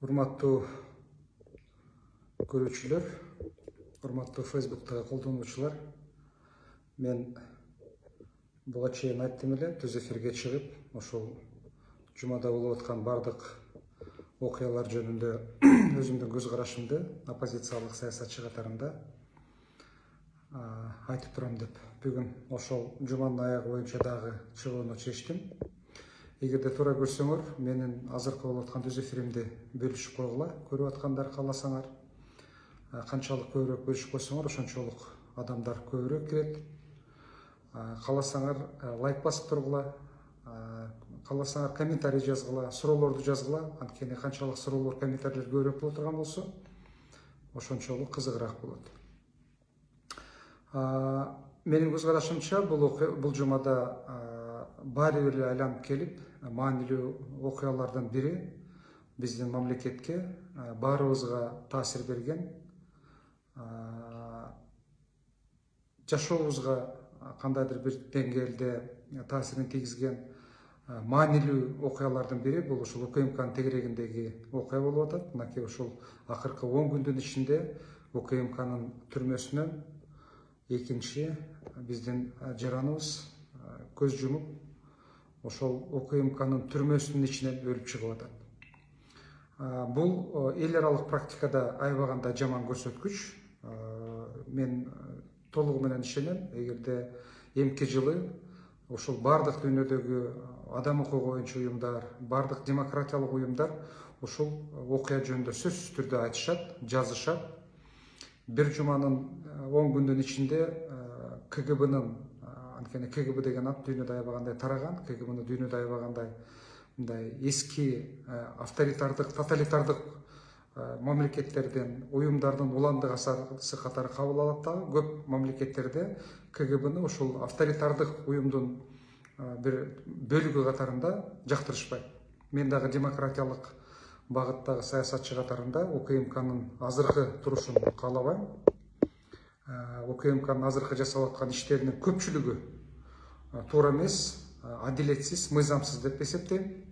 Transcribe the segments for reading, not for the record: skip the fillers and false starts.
Урматтуу көрүүчүлөр, урматтуу Facebook'тагы колдонуучулар, мен буга чейин айттым эле, түз эфирге чыгып, ошол жумада болуп аткан бардык окуялар жөнүндө өзүмдүн көз карашымды оппозициялык саясатчы катарында айтып турам деп. Бүгүн ошол жуманын аягы боюнча дагы чыгууну чечтим. Эгерде туура көрсөңөр, менин азыркы болуп аткан түз эфиримди бөлүшүп койгула, көрүп аткандар кааласаңар. Канчалык көбүрөөк бөлүшүп койсоңор, ошончолук адамдар көбүрөөк кирет. Кааласаңар лайк басып тургула, кааласаңар комментарий жазгыла, суроолорду жазгыла. Анткени канчалык суроолор, комментарийлер көбүрөөк боло турган болсо, ошончолук кызыгыраак болот. Менин көз карашымча, бул жумада баары бир айланып келип, маанилүү окуялардын бири биздин мамлекетке, баарыбызга таасир берген, жашообузга кандайдыр бир деңгээлде таасирин тийгизген маанилүү окуялардын бири бул ушул УКМКнын тегерегиндеги окуя болуп атат. Мынакей ушул акыркы 10 күндүн ичинде УКМКнын түрмөсүнөн экинчи биздин жараныбыз көз жумуп, ошол УКМКнын түрмөсүнүн ичинен өлүп чыгып атат. Бул эл аралык практикада аябаганда жаман көрсөткүч. Мен толугу менен ишенем, эгерде эмки жылы ушул бардык дүйнөдөгү адам укугу боюнча уюмдар, бардык демократиялык уюмдар ушул окуя жөнүндө сөзсүз түрдө айтышат, жазышат. Бир жуманын 10 күндүн ичинде КГБнын, анткени КГБ деген ат дүйнөдө аябагандай тараган, КГБны дүйнөдө аябагандай мындай эски авторитардык, тоталитардык мамлекеттерден, уюмдардын уландык асасы катары кабыл алат дагы. Көп мамлекеттерде КГБны ушул авторитардык уюмдун бир бөлүгү катарында жактырышпайт. Мен дагы демократиялык багыттагы саясатчы катарында УКМКнын азыркы турушун каалабайм. УКМКнын азыркы жасап аткан иштеринин көпчүлүгү туура эмес, адилетсиз, мыйзамсыз деп эсептейм.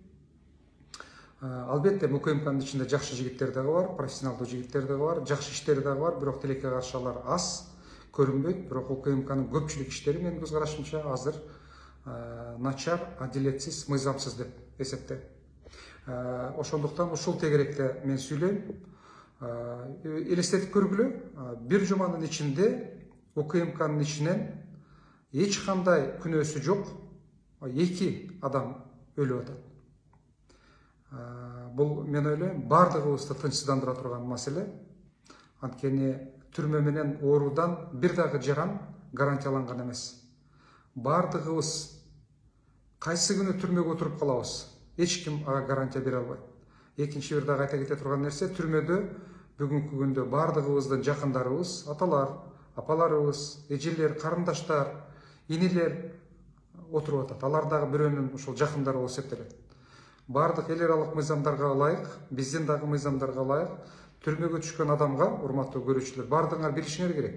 Албетте УКМКнын ичинде жакшы жигиттер дагы бар, профессионалдуу жигиттер дагы бар, жакшы иштери дагы бар, бирок тилекке каршы алар аз, көрүнбөйт. Бирок УКМКнын көпчүлүк иштери менин көз карашымча азыр начар, адилетсиз, мыйзамсыз деп эсептейм. Ошондуктан ушул тегеректе мен сүйлөйм. Элестетип көргүлө, бир жуманын ичинде УКМКнын ичинен эч кандай күнөөсү жок 2 адам өлүп атат. Бул мен ойлойм, бардыгыбызды тынчсыздандыра турган маселе. Анткени түрмө менен оорудан бир дагы жаран гарантияланган эмес. Бардыгыбыз кайсы күнү түрмөгө отуруп калабыз, эч ким ага гарантия бере албайт. Экинчи бир дагы айта кете турган нерсе, түрмөдө бүгүнкү күндө бардыгыбыздын жакындарыбыз, аталар, апаларыбыз, эжелер, карындаштар, инилер отуруп атат. Алар дагы бирөөнүн ушул жакындары болуп эсептелет. Бардык эл аралык мыйзамдарга ылайык, биздин дагы мыйзамдарга ылайык түрмөгө түшкөн адамга, урматтуу көрүүчүлөр, бардыгыңар билишиңер керек.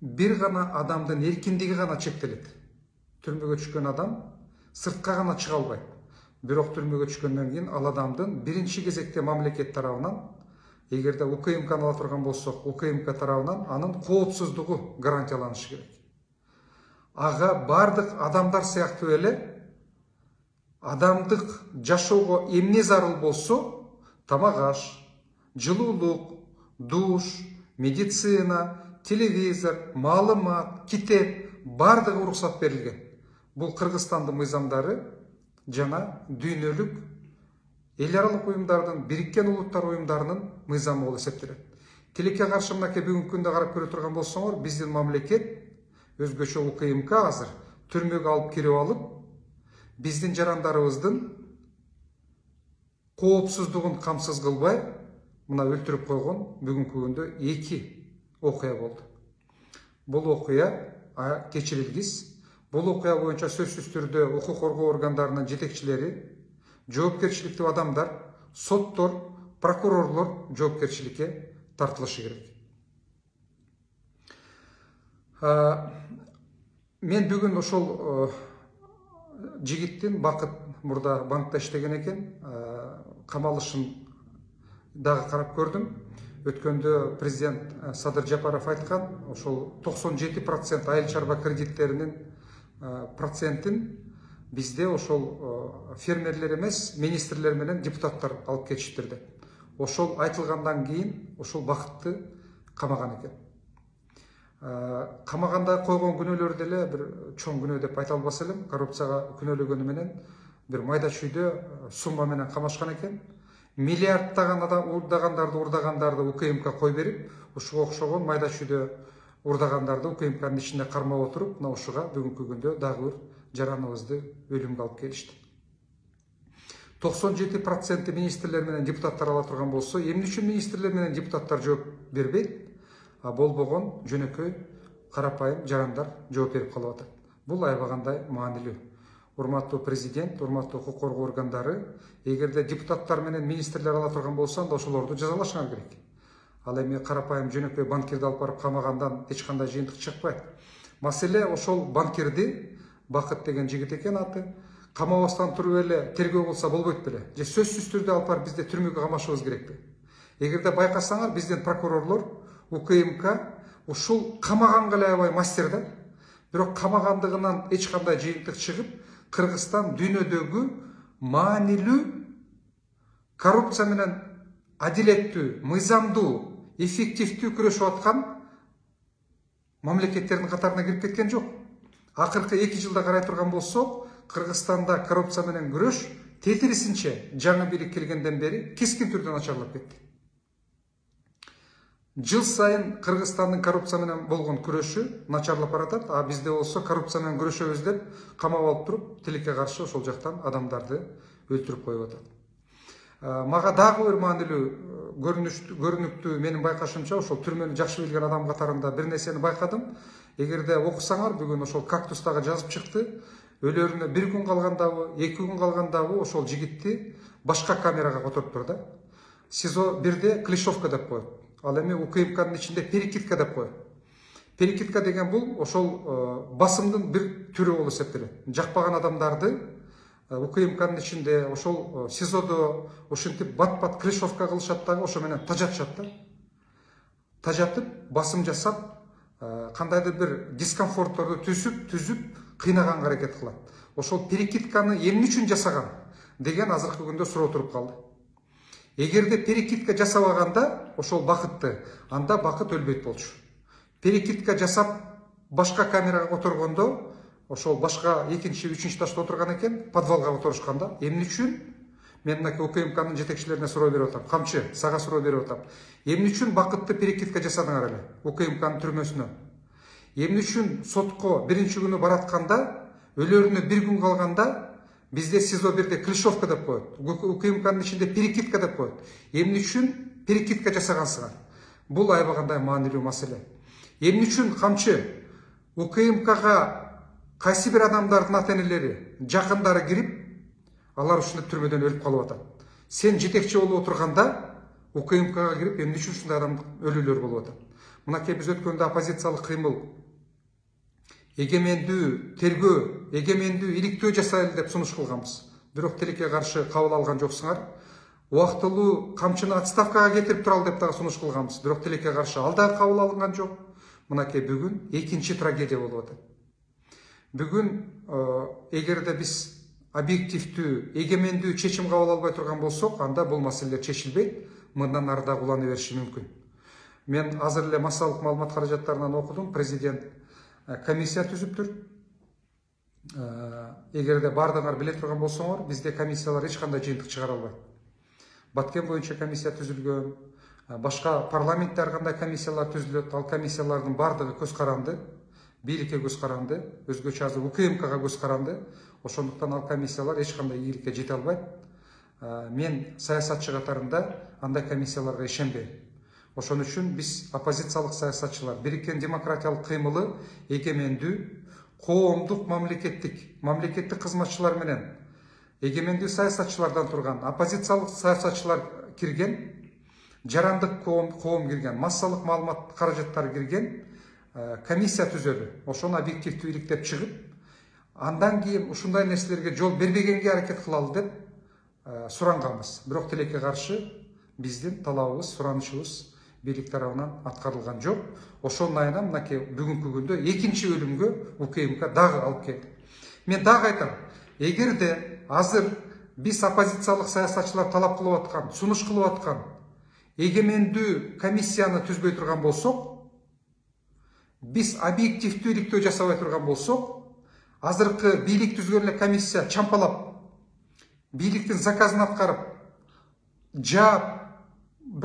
Бир гана адамдын эркиндиги гана чектелет. Түрмөгө түшкөн адам сыртка гана чыга албайт. Бирок түрмөгө түшкөндөн кийин ал адамдын биринчи кезекте мамлекет тарабынан, эгерде УКМКны ала турган болсок, УКМК тарабынан анын коопсуздугу гарантияланышы керек. Ага бардык адамдар сыяктуу эле адамдык жашоого эмне зарыл болсо, тамак аш, жылуулук, душ, медицина, телевизор, маалымат, китеп бардыгы уруксат берилген. Бул Кыргызстандын мыйзамдары жана дүйнөлүк эл аралык уюмдардын, Бириккен Улуттар уюмдарынын мыйзамы болуп эсептелет. Тилекке каршы мынакей бүгүнкү күндө карап көрө турган болсоңор, биздин мамлекет өзгөчө УКМК азыр түрмөгө алып кирип алып, биздин жарандарыбыздын коопсуздугун камсыз кылбай, мына өлтүрүп койгон бүгүнкү күндө 2 окуя болду. Бул окуя кечирилгис. Бул окуя боюнча сөзсүз түрдө укук коргоо органдарынын жетекчилери, жоопкерчиликтүү адамдар, соттор, прокурорлор жоопкерчиликке тартылышы керек. Мен бүгүн ошол жигиттин, Бакыт мурда банкта иштеген экен, камалышын дагы карап көрдүм. Өткөндө президент Садыр Жапаров айткан, ошол 97% айыл чарба кредиттеринин процентин бизде ошол фермерлер эмес, министрлер менен депутаттар алып кетиштир деп. Ошол айтылгандан кийин ошол бакытты камаган экен. Камаганда койгон күнөөлөр деле бир чоң күнөө деп айта албас элем. Коррупцияга күнөөлөгөнү менен бир майда чүйдө сумма менен камашкан экен. Миллиардтаган адам урдагандарды УКМК кой берип, ушуга окшогон майда чүйдө урдагандарды УКМКнын ичинде кармап отуруп, мына ушуга бүгүнкү күндө дагы бир жараныбызды өлүмгө алып келишти. 97% министрлер менен депутаттар ала турган болсо, эмне үчүн министрлер менен депутаттар жооп бербейт? Болбогон жөнөкөй карапайым жарандар жооп берип калып атат. Бул аябагандай маанилүү. Урматтуу президент, урматтуу укук коргоо органдары, эгерде депутаттар менен министрлер ала турган болсо, анда ошолорду жазалашыңар керек. Ал эми карапайым жөнөкөй банкирди алып барып камагандан эч кандай жыйынтык чыкпайт. Маселе ошол банкирди, Бакыт деген жигит экен аты, камабастан туруп эле тергөө болсо болбойт беле? Же сөзсүз түрдө алып барып бизде түрмөгө камашыбыз керекпи? Эгерде байкасаңар, биздин прокурорлор УКМК ушул камаганга эле аябай мастер да. Бирок камагандыгынан эч кандай жыйынтык чыгып, Кыргызстан дүйнөдөгү маанилүү коррупция менен адилеттүү, мыйзамдуу, эффективдүү күрөшүп аткан мамлекеттердин катарына кирип кеткен жок. Акыркы 2 жылда карай турган болсок, Кыргызстанда коррупция менен күрөш тетирисинче жаңы бийлик келгенден бери кескин түрдө начарлап кетти. Жыл сайын Кыргызстандын коррупция менен болгон күрөшү начарлап баратат, а бизде болсо коррупция менен күрөшөбүз деп камап алып туруп, тилекке каршы ошол жактан адамдарды өлтүрүп коюп атат. Мага дагы бир маанилүү көрүнүктүү менин байкашымча, ошол түрмөнү жакшы билген адам катарында бир нерсени байкадым. Эгерде окусаңар, бүгүн ошол Кактустагы жазып чыкты, өлөрүнө 1 күн калгандабы, 2 күн калгандабы ошол жигитти башка камерага которуптур да. СИЗО 1де клишовка деп коет. Ал эми УКМКнын ичинде перекидка деп коет. Перекидка деген бул ошол басымдын бир түрү болуп эсептелет. Жакпаган адамдарды УКМКнын ичинде ошол СИЗОдо ушинтип бат-бат клишовка кылышат дагы, ошо менен тажатышат да. Тажатып, басым жасап, кандайдыр бир дискомфортторду түзүп, кыйнаганга аракет кылат. Ошол перекидканы эмне үчүн жасаган деген азыркы күндө суроо туруп калды. Эгерде перекидка жасабаганда ошол Бакытты, анда Бакыт өлбөйт болчу. Перекидка жасап башка камерага которгондо, ошол башка экинчи, үчүнчү этажда отурган экен, подвалга которушканда, эмне үчүн? Мен мына УКМКнын жетекчилерине суроо берип атам. Камчы, сага суроо берип атам. Эмне үчүн Бакытты перекидка жасадыңар эле УКМКнын түрмөсүнө? Эмне үчүн сотко биринчи күнү баратканда, өлөрүнө 1 күн калганда бизде СИЗО 1де клишовка деп коет, УКМКнын ичинде перекидка деп коет. Эмне үчүн перекидка жасагансыңар? Бул аябагандай маанилүү маселе. Эмне үчүн камчы УКМКга кайсы бир адамдардын ата-энелери, жакындары кирип, алар ушундай түрмөдөн өлүп калып атат. Сен жетекчи болуп отурганда УКМКга кирип, эмне үчүн ушундай адам өлүүлөр болуп атат? Мынакей биз өткөндө оппозициялык кыймыл, эгемендүү тергөө, эгемендүү иликтөө жасайлы деп сунуш кылганбыз. Бирок тилекке каршы кабыл алган жоксуңар. Убактылуу камчыны отставкага кетирип туралы деп дагы сунуш кылганбыз. Бирок тилекке каршы ал дагы кабыл алынган жок. Мынакей бүгүн экинчи трагедия болуп атат. Бүгүн эгерде биз объективдүү, эгемендүү чечим кабыл албай турган болсок, анда бул маселелер чечилбейт, мындан ары да улана бериши мүмкүн. Мен азыр эле массалык маалымат каражаттарынан окудум, президент комиссия түзүптүр. Эгерде бардыңар биле турган болсоңор, бизде комиссиялар эч кандай жыйынтык чыгара албайт. Баткен боюнча комиссия түзүлгөн, башка парламентте ар кандай комиссиялар түзүлөт, ал комиссиялардын бардыгы көз каранды, бийликке көз каранды, өзгөчө азыр УКМКга көз каранды. Ошондуктан ал комиссиялар эч кандай ийгиликке жете албайт. Мен саясатчы катарында андай комиссияларга ишенбейм. Ошон үчүн биз оппозициялык саясатчылар, бириккен демократиялык кыймылы эгемендүү, коомдук мамлекеттик кызматчылар менен эгемендүү саясатчылардан турган, оппозициялык саясатчылар кирген, жарандык коом кирген, массалык маалымат каражаттары кирген комиссия түзөлү. Ошону объективдүү иликтеп чыгып, андан кийин ушундай нерселерге жол бербегенге аракет кылалы деп суранганбыз. Бирок тилекке каршы биздин талабыбыз, суранычыбыз бийлик тарабынан аткарылган жок. Ошонун айынан мынакей бүгүнкү күндө экинчи өлүмгө УКМК дагы алып келди. Мен дагы айтам, эгерде азыр биз оппозициялык саясатчылар талап кылып аткан, сунуш кылып аткан эгемендүү комиссияны түзбөй турган болсок, биз объективдүү иликтөө жасабай турган болсок, азыркы бийлик түзгөн эле комиссия чампалап, бийликтин заказын аткарып, жаап,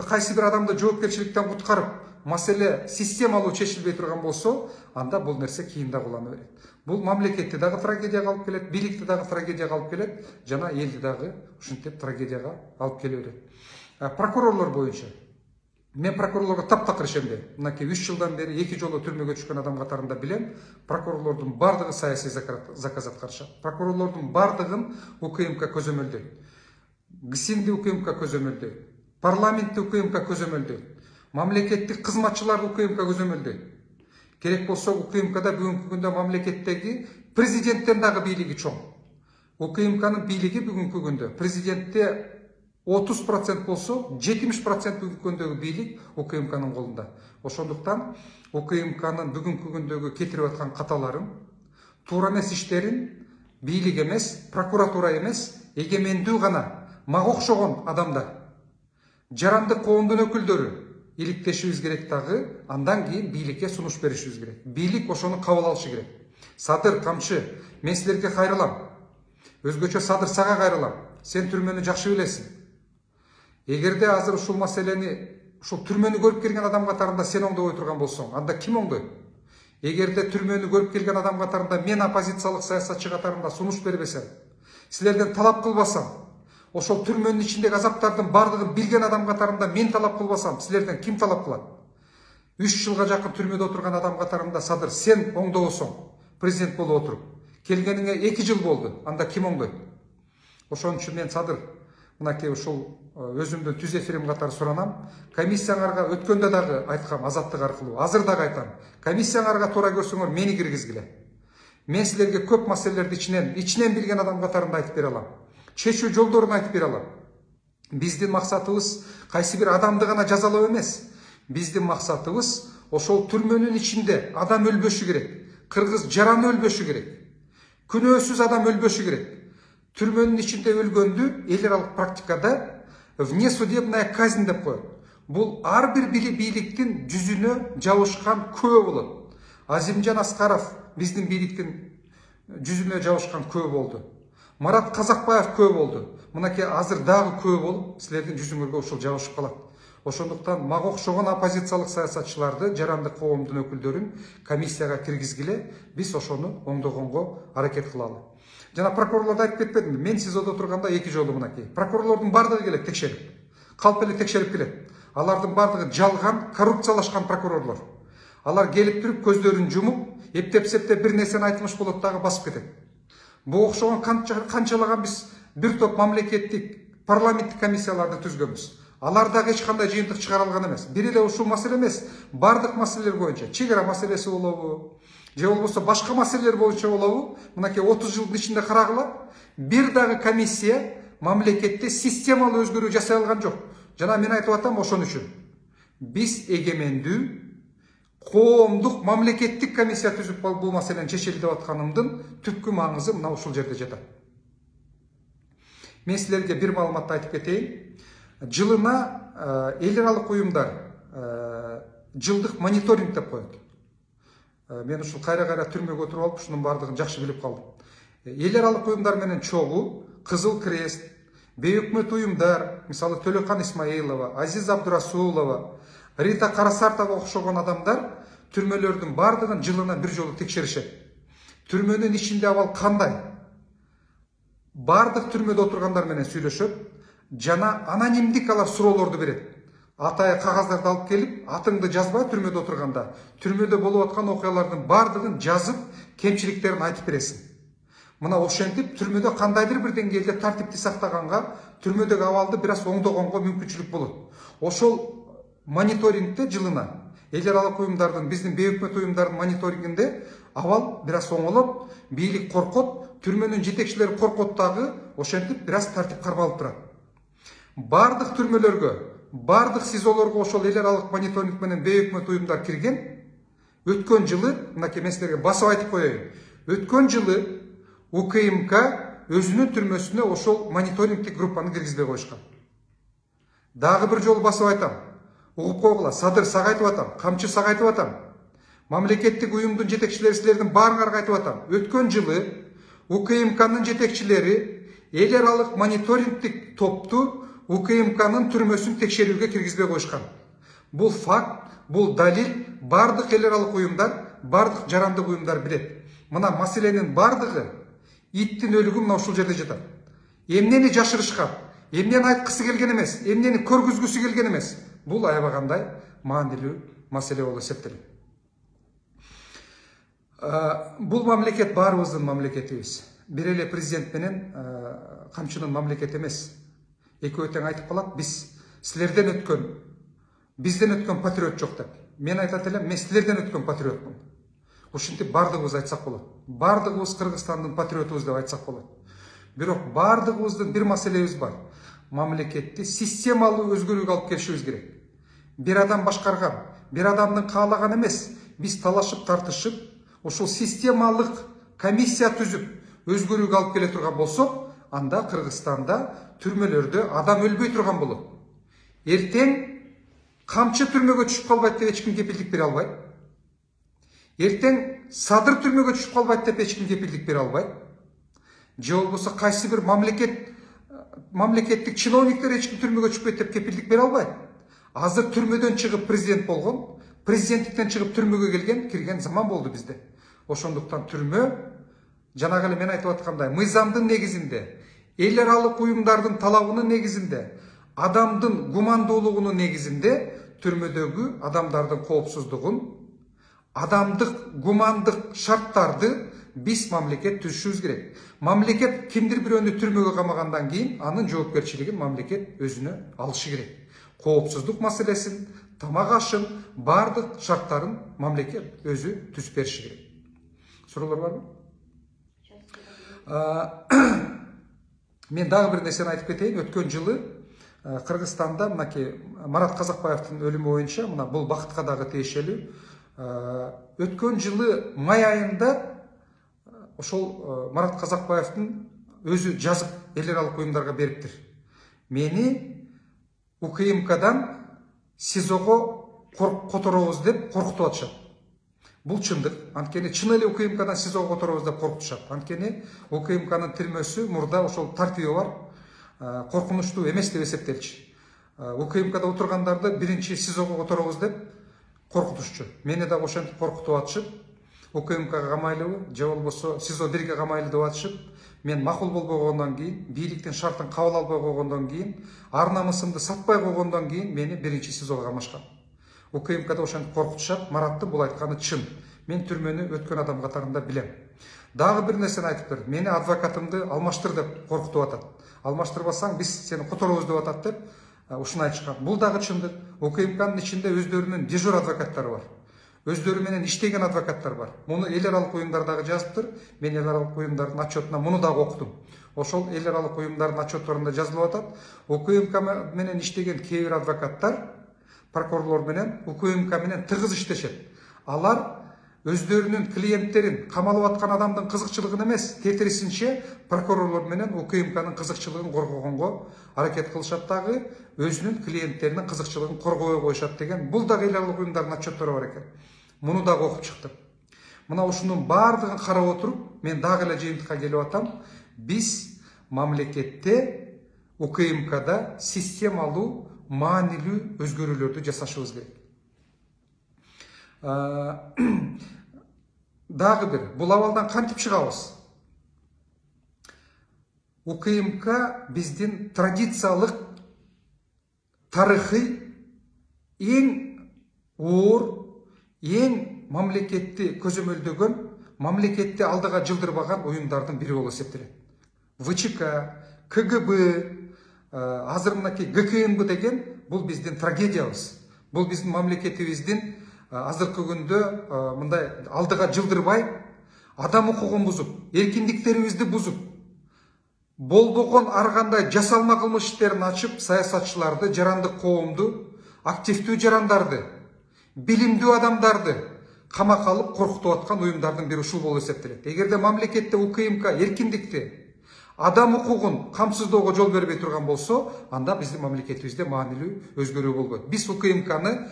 кайсы бир адамды жоопкерчиликтен куткарып, маселе системалуу чечилбей турган болсо, анда бул нерсе кийин дагы улана берет. Бул мамлекетти дагы трагедияга алып келет, бийликти дагы трагедияга алып келет, жана элди дагы ушинтип трагедияга алып келе берет. Прокурорлор боюнча мен прокурорлорго таптакыр ишенбейм. Мынакей 3 жылдан бери 2 жолу түрмөгө түшкөн адам катарында билем, прокурорлордун бардыгы саясий заказ аткарышат. Прокурорлордун бардыгын УКМК көзөмөлдөйт. ГСИМди УКМК көзөмөлдөйт. Парламентти УКМК көзөмөлдөйт. Мамлекеттик кызматчыларды УКМК көзөмөлдөйт. Керек болсо УКМКда бүгүнкү күндө мамлекеттеги президенттен дагы бийлиги чоң. УКМКнын бийлиги бүгүнкү күндө президентте 30% болсо, 70% бүгүнкү күндөгү бийлик УКМКнын колунда. Ошондуктан УКМКнын бүгүнкү күндөгү кетирип аткан каталарын, туура эмес иштерин бийлик эмес, прокуратура эмес, эгемендүү гана мага окшогон адамдар, жарандык коомдун өкүлдөрү иликтешибиз керек дагы, андан кийин бийликке сунуш беришибиз керек. Бийлик ошону кабыл алышы керек. Садыр, камчы, мен силерге кайрылам. Өзгөчө Садыр сага кайрылам. Сен түрмөнү жакшы билесиң. Эгерде азыр ушул маселени, ушул түрмөнү көрүп келген адам катарында сен оңдобой турган болсоң, анда ким оңдойт? Эгерде түрмөнү көрүп келген адам катарында мен оппозициялык саясатчы катарында сунуш бербесем, силерден талап кылбасам, ошол түрмөнүн ичиндеги азаптардын бардыгын билген адам катарында мен талап кылбасам, силерден ким талап кылат? 3 жылга жакын түрмөдө отурган адам катарында Садыр сен оңдобосоң, президент болуп отуруп, келгениңе 2 жыл болду, анда ким оңдойт? Ошон үчүн мен Садыр мынакей ушул өзүмдүн түз эфирим катары суранам. Комиссияңарга өткөндө дагы айткам, азаттык аркылуу, азыр дагы айтам. Комиссияңарга туура көрсөңөр мени киргизгиле. Мен силерге көп маселелерди ичинен билген адам катарында айтып бере алам. Чечүү жолдорун айтып бере алам. Биздин максатыбыз кайсы бир адамды гана жазалоо эмес. Биздин максатыбыз ошол түрмөнүн ичинде адам өлбөшү керек. Кыргыз жараны өлбөшү керек. Күнөөсүз адам өлбөшү керек. Түрмөнүн ичинде өлгөндү эл аралык практикада внесудебная казнь деп коет. Бул ар бир бийликтин жүзүнө жабышкан күбө болот. Азимжан Аскаров биздин бийликтин жүзүнө жабышкан күбө болду. Марат Казакбаев күбө болду. Мынакей азыр дагы күбө болуп, силердин жүзүңөргө ушул жабышып калат. Ошондуктан мага окшогон оппозициялык саясатчыларды, жарандык коомдун өкүлдөрүн комиссияга киргизгиле, биз ошону оңдогонго аракет кылалы. Жана прокурорлорду айтып кетпедимби? Мен СИЗОдо турганда 2 жолу мынакей. Прокурорлордун бардыгы келет текшерип. Калп эле текшерип келет. Алардын бардыгы жалган, коррупциялашкан прокурорлор. Алар келип туруп көздөрүн жумуп, эптеп-септеп бир нерсени айтылмыш болот дагы басып кетет. Бу окшогон канчалаган биз бир топ мамлекеттик парламенттик комиссияларды түзгөнбүз. Алар дагы эч кандай жыйынтык чыгара алган эмес. Бир эле ушул маселе эмес, бардык маселелер боюнча, чек ара маселеси болобу, же болбосо башка маселелер боюнча болобу, мынакей 30 жылдын ичинде карагыла, бир дагы комиссия мамлекетте системалуу өзгөрүү жасай алган жок. Жана мен айтып атам ошон үчүн. Биз эгемендүү коомдук мамлекеттик комиссия түзүп бул маселени чечели деп атканымдын түпкү маңызы мына ушул жерде жатат. Мен силерге бир маалыматты айтып кетейин. Жылына эл аралык уюмдар жылдык мониторинг деп коет. Мен ушул кайра-кайра түрмөгө отуруп алып, ушунун бардыгын жакшы билип калдым. Эл аралык уюмдар менен чогуу Кызыл Крест, бейөкмөт уюмдар, мисалы Төлөкан Исмаилова, Азиз Абдурасулова, Рита Карасартова окшогон адамдар түрмөлөрдүн бардыгын жылына бир жолу текшеришет. Түрмөнүн ичинде абал кандай? Бардык түрмөдө отургандар менен сүйлөшөт, жана анонимдик алар суроолорду берет. Атайы кагаздарды алып келип, атыңды жазбай түрмөдө отурганда, түрмөдө болуп аткан окуялардын бардыгын жазып, кемчиликтерин айтып бересиң. Мына ошентип түрмөдө кандайдыр бир деңгээлде тартипти сактаганга, түрмөдөгү абалды бир аз оңдогонго мүмкүнчүлүк болот. Ошол мониторингде жылына эл аралык уюмдардын, биздин бейөкмөт уюмдардын мониторингинде абал бир аз оңолот, бийлик коркот, түрмөнүн жетекчилери коркот дагы, ошентип бир аз тартип кармалып турат. Бардык түрмөлөргө, бардык СИЗОлорго ошол эл аралык мониторинг менен бейөкмөт уюмдар кирген. Өткөн жылы, мынакей мен силерге басып айтып коеюн. Өткөн жылы УКМК өзүнүн түрмөсүнө ошол мониторингтик группаны киргизбей коюшкан. Дагы бир жолу басып айтам. Угуп койгула, Садыр сага айтып атам, Камчы сага айтып атам. Мамлекеттик уюмдун жетекчилери силердин баарыңарга айтып атам. Өткөн жылы УКМКнын жетекчилери эл аралык мониторингтик топту УКМКнын түрмөсүн текшерүүгө киргизбей коюшкан. Бул факт, бул далил, бардык эл аралык уюмдар, бардык жарандык уюмдар билет. Мына маселенин бардыгы иттин өлүгү мына ушул жерде жатат. Эмнени жашырышкан, эмнени айткысы келген эмес, эмнени көргүзгүсү келген эмес. Бул аябагандай маанилүү маселе болуп эсептелет. Бул мамлекет баарыбыздын мамлекетибиз. Бир эле президент менен Камчынын мамлекети эмес. Экөө тең айтып калат, биз силерден өткөн, бизден өткөн патриот жок деп. Мен айтат элем, мен силерден өткөн патриотмун. Ушинтип бардыгыбыз айтсак болот. Бардыгыбыз Кыргызстандын патриотубуз деп айтсак болот. Бирок бардыгыбыздын бир маселебиз бар. Мамлекетти системалуу өзгөрүүгө алып келишибиз керек. Бир адам башкарган, бир адамдын каалаганы эмес. Биз талашып, тартышып, ошол системалык комиссия түзүп, өзгөрүүгө алып келе турган болсок, анда Кыргызстанда түрмөлөрдө адам өлбөй турган болот. Эртең Камчы түрмөгө түшүп калбайт деп эч ким кепилдик бере албайт. Эртең Садыр түрмөгө түшүп калбайт деп эч ким кепилдик бере албайт. Же болбосо кайсы бир мамлекеттик чиновниктер эч ким түрмөгө түшпөйт деп кепилдик бере албайт. Азыр түрмөдөн чыгып президент болгон, президенттиктен чыгып түрмөгө кирген заман болду бизде. Ошондуктан түрмө, жанагы эле мен айтып аткандай, мыйзамдын негизинде, эл аралык уюмдардын талабынын негизинде, адамдын гумандуулугунун негизинде түрмөдөгү адамдардын коопсуздугун, адамдык гумандык шарттарды биз мамлекет түзүшүбүз керек. Мамлекет кимдир бирөөнү түрмөгө камагандан кийин анын жоопкерчилигин мамлекет өзүнө алышы керек. Коопсуздук маселесин, тамак ашын, бардык шарттарын мамлекет өзү түзүп бериши керек. Суроолор барбы? Мен дагы бир нерсени айтып кетейин. Өткөн жылы Кыргызстанда мынакей Марат Казакбаевдин өлүмү боюнча, мына бул бакытка дагы тиешелүү. Өткөн жылы май айында ошол Марат Казакбаевдин өзү жазып эл аралык уюмдарга бериптир. Мени УКМКдан СИЗОго которобуз деп коркутуп атышат. Бул чындык. Анткени чын эле УКМКдан СИЗОго которобуз деп коркутушат. Анткени УКМКнын түрмөсү мурда ошол тартиби бар, коркунучтуу эмес деп эсептелчү. УКМКда отургандарды биринчи СИЗОго которобуз деп коркутушчу. Мени дагы ошентип коркутуп атышып, УКМКга камайлыбы, же болбосо СИЗО 1ге камайлы деп атышып, мен макул болбогондон кийин, бийликтин шартын кабыл албай койгондон кийин, ар намысымды сатпай койгондон кийин мени биринчи СИЗОго камашкан. УКМКда ошентип коркутушат. Мараттын бул айтканы чын. Мен түрмөнү өткөн адам катарында билем. Дагы бир нерсени айтып бер. Мени адвокатымды алмаштыр деп коркутуп атат. Алмаштырбасаң биз сени которобуз деп атат деп ушуну айтышкан. Бул дагы чындык. УКМКнын ичинде өздөрүнүн дежур адвокаттары бар. Өздөрү менен иштеген адвокаттар бар. Муну эл аралык уюмдар дагы жазыптыр. Мен эл аралык уюмдардын отчетуна муну дагы окудум. Ошол эл аралык уюмдардын отчетторунда жазылып атат. УКМК менен иштеген кээ бир адвокаттар прокурорлор менен УКМК менен тыгыз иштешет. Алар өздөрүнүн клиенттерин, камалып аткан адамдын кызыкчылыгын эмес, тетирисинче прокурорлор менен УКМКнын кызыкчылыгын коргогонго аракет кылышат дагы, өзүнүн клиенттеринин кызыкчылыгын коргобой коюшат деген. Бул дагы эл аралык уюмдардын отчеттору бар экен. Муну дагы окуп чыктым. Мына ушунун баардыгын карап отуруп, мен дагы эле жыйынтыкка келип атам. Биз мамлекетте УКМКда системалуу, маанилүү өзгөрүүлөрдү жасашыбыз керек. Дагы бир, бул абалдан кантип чыгабыз? УКМК биздин традициялык, тарыхый, эң оор, эң мамлекетти көзөмөлдөгөн, мамлекетти алдыга жылдырбаган уюмдардын бири болуп эсептелет. ВЧК, КГБ, азыр мынакей ГКНБ деген бул биздин трагедиябыз. Бул биздин мамлекетибиздин азыркы күндө мындай алдыга жылдырбай, адам укугун бузуп, эркиндиктерибизди бузуп, болбогон ар кандай жасалма кылмыш иштерин ачып, саясатчыларды, жарандык коомду, активдүү жарандарды, билимдүү адамдарды камакка алып коркутуп аткан уюмдардын бири ушул болуп эсептелет. Эгерде мамлекетте УКМК эркиндикти, адам укугун камсыздоого жол бербей турган болсо, анда биздин мамлекетибизде маанилүү өзгөрүү болбойт. Биз УКМКны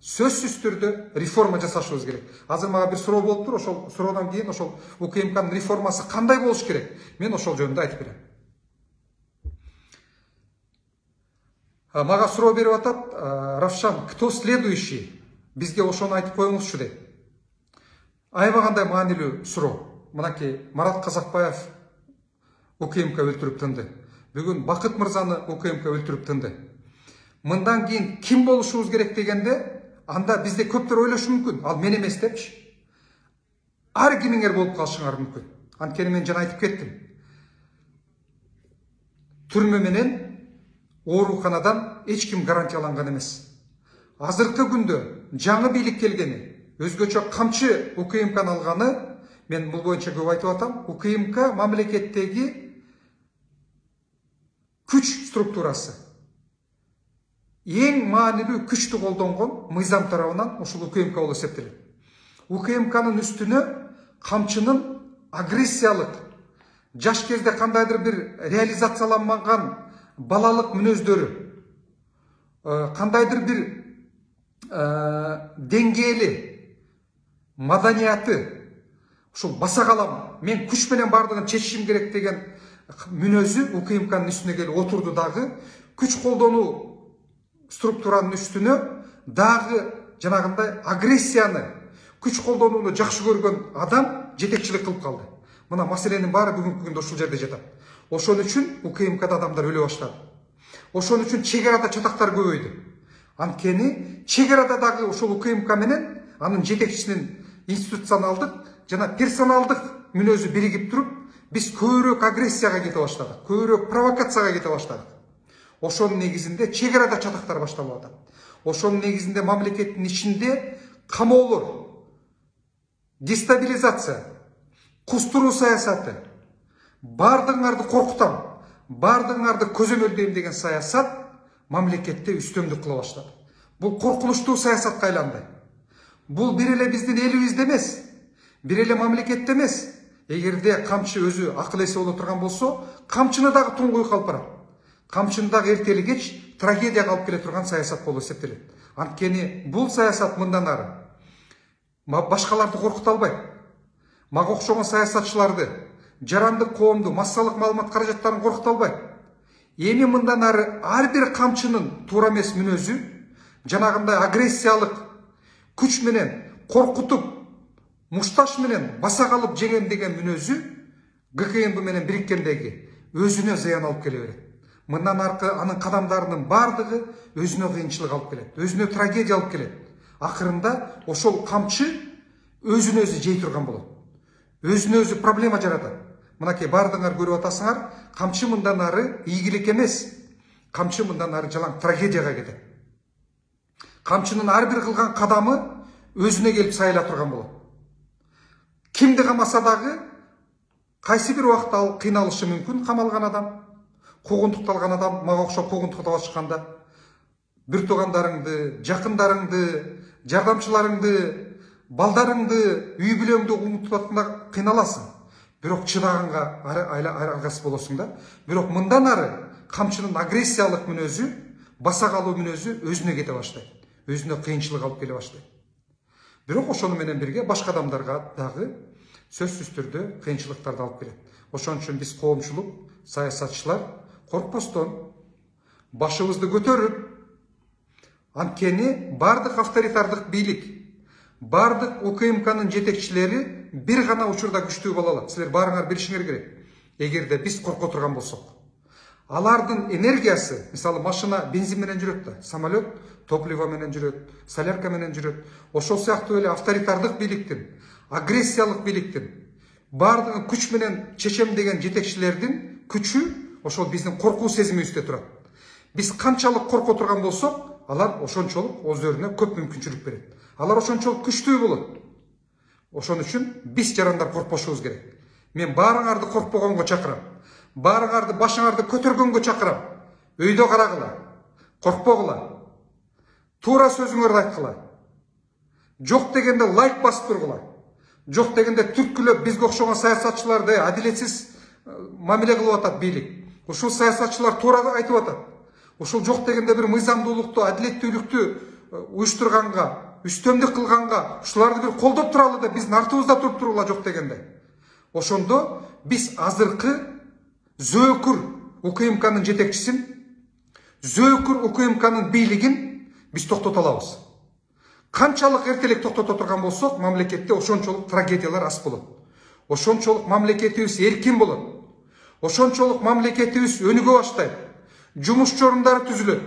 сөзсүз түрдө реформа жасашыбыз керек. Азыр мага бир суроо болуптур, ошол суроодан кийин ошол УКМКнын реформасы кандай болуш керек? Мен ошол жөнүндө айтып берем. Мага суроо берип атат, Равшан, кто следующий? Бизге ошону айтып коюңузчу дейт. Аябагандай маанилүү суроо. Мынакей Марат Казакбаев УКМК өлтүрүп тынды. Бүгүн Бакыт мырзаны УКМК өлтүрүп тынды. Мындан кийин ким болушубуз керек дегенде, анда бизде көптөр ойлошу мүмкүн. Ал мен эмес депчи. Ар кимиңер болуп калышыңар мүмкүн. Анткени мен жана айтып кеттим. Түрмө менен ооруканадан эч ким гарантияланган эмес. Азыркы күндө жаңы бийлик келгени, өзгөчө камчы УКМКны алганы, мен бул боюнча көп айтып атам, УКМК мамлекеттеги күч структурасы. Эң маанилүү күчтү колдонгон мыйзам тарабынан ушул УКМК болуп эсептелет. УКМКнын үстүнө камчынын агрессиялык, жаш кезде кандайдыр бир реализацияланмаган балалык мүнөздөрү, кандайдыр бир деңгээли маданияты, ушул баса калам, мен күч менен бардыгын чечишим керек деген мүнөзү УКМКнын үстүнө келип отурду дагы, күч колдонуу структуранын үстүнө дагы жанагындай агрессияны, күч колдонууну жакшы көргөн адам жетекчилик кылып калды. Мына маселенин баары бүгүнкү күндө ушул жерде жатат. Ошон үчүн УКМКда адамдар өлө баштады. Ошон үчүн чек арада чатактар көбөйдү. Анткени чек арада дагы ушул УКМК менен анын жетекчисинин институционалдык жана персоналдык мүнөзү биригип туруп, биз көбүрөөк агрессияга кете баштадык, көбүрөөк провокацияга кете баштадык. Ошонун негизинде чек арада чатактар башталып атат. Ошонун негизинде мамлекеттин ичинде камоолор, дестабилизация, кустуруу саясаты, бардыгыңарды коркутам, бардыгыңарды көзөмөлдөйм деген саясат мамлекетте үстөмдүк кыла баштады. Бул коркунучтуу саясатка айланды. Бул бир эле биздин элибизде эмес, бир эле мамлекетте эмес. Эгерде камчы өзү акыл эси боло турган болсо, камчыны дагы туңгуйук алып барат. Камчыны дагы эртели кеч трагедияга алып келе турган саясат болуп эсептелет. Анткени бул саясат мындан ары башкаларды коркута албайт. Мага окшогон саясатчыларды, жарандык коомду, массалык маалымат каражаттарын коркута албайт. Эми мындан ары ар бир камчынын туура эмес мүнөзү, жанагындай агрессиялык күч менен коркутуп, мушташ менен баса калып жеген деген мүнөзү ГКНБ менен бириккендеги өзүнө зыян алып келе берет. Мындан аркы анын кадамдарынын бардыгы өзүнө кыйынчылык алып келет, өзүнө трагедия алып келет. Акырында ошол камчы өзүн өзү жей турган болот. Өзүнө өзү проблема жаратат. Мынакей бардыгыңар көрүп атасыңар, камчы мындан ары ийгилик эмес. Камчы мындан ары жалаң трагедияга кетет. Камчынын ар бир кылган кадамы өзүнө келип сайыла турган болот. Кимди камаса дагы кайсы бир убакта ал кыйналышы мүмкүн, камалган адам, куугунтукталган адам, мага окшоп куугунтуктап атышканда бир туугандарыңды, жакындарыңды, жардамчыларыңды, балдарыңды, үй бүлөңдү унутуп атканда кыйналасың. Бирок чыдаганга аргасыз болосуң да. Бирок мындан ары камчынын агрессиялык мүнөзү, баса калуу мүнөзү өзүнө кете баштайт. Өзүнө кыйынчылык алып келе баштайт. Бирок ошону менен бирге башка адамдарга дагы сөзсүз түрдө кыйынчылыктарды алып келет. Ошон үчүн биз коомчулук, саясатчылар коркпостон башыбызды көтөрүп, анткени бардык авторитардык бийлик, бардык УКМКнын жетекчилери бир гана учурда күчтүү боло алат. Силер баарыңар билишиңер керек. Эгерде биз корко турган болсок, алардын энергиясы, мисалы машина бензин менен жүрөт да, самолет топливо менен жүрөт, солярка менен жүрөт. Ошол сыяктуу эле авторитардык бийликтин, агрессиялык бийликтин бардыгын күч менен чечем деген жетекчилердин күчү ошол биздин коркуу сезимибизде турат. Биз канчалык корко турган болсок, алар ошончолук өздөрүнө көп мүмкүнчүлүк берет. Алар ошончолук күчтүү болот. Ошон үчүн биз жарандар коркпошубуз керек. Мен баарыңарды коркпогонго чакырам. Баарыңарды башыңарды көтөргөнгө чакырам. Өйдө карагыла. Коркпогула. Туура сөзүңөрдү айткыла. Жок дегенде лайк басып тургула. Жок дегенде түрткүлөп бизге окшогон саясатчыларды адилетсиз мамиле кылып атат бийлик. Ушул саясатчылар туура айтып атат. Ушул жок дегенде бир мыйзамдуулукту, адилеттүүлүктү уюштурганга, үстөмдүк кылганга, ушуларды бир колдоп туралы да биздин артыбызда туруп турула жок дегенде. Ошондо биз азыркы зөөкүр УКМКнын жетекчисин, зөөкүр УКМКнын бийлигин биз токтото алабыз. Канчалык эртелик токтото турган болсок, мамлекетте ошончолук трагедиялар аз болот. Ошончолук мамлекетибиз эркин болот. Ошончолук мамлекетибиз өнүгө баштайт. Жумуш орундары түзүлөт.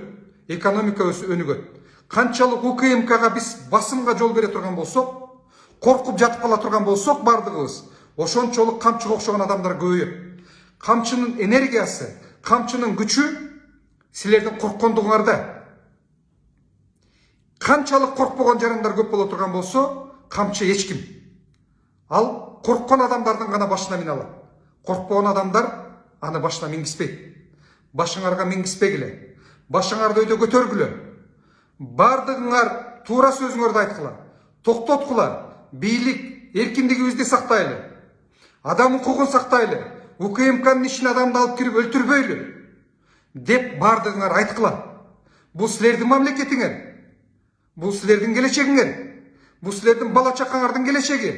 Экономикабыз өнүгөт. Канчалык УКМКга биз басымга жол бере турган болсок, коркуп жатып кала турган болсок бардыгыбыз, ошончолук камчыга окшогон адамдар көбөйөт. Камчынын энергиясы, камчынын күчү силердин корккондугуңарда. Канчалык коркпогон жарандар көп боло турган болсо, камчы эчким. Ал корккон адамдардын гана башына мине алат. Коркпогон адамдар аны башына мингизбейт. Башыңарга мингизбегиле. Башыңарды өйдө көтөргүлө. Бардыгыңар туура сөзүңөрдү айткыла. Токтоткула. Бийлик эркиндигибизди сактайлы. Адам укугун сактайлы. УКМКнын ишине адамды алып кирип өлтүрбөйлү деп бардыгыңар айткыла. Бул силердин мамлекетиңер. Бул силердин келечегиңер. Бул силердин бала чакаңардын келечеги.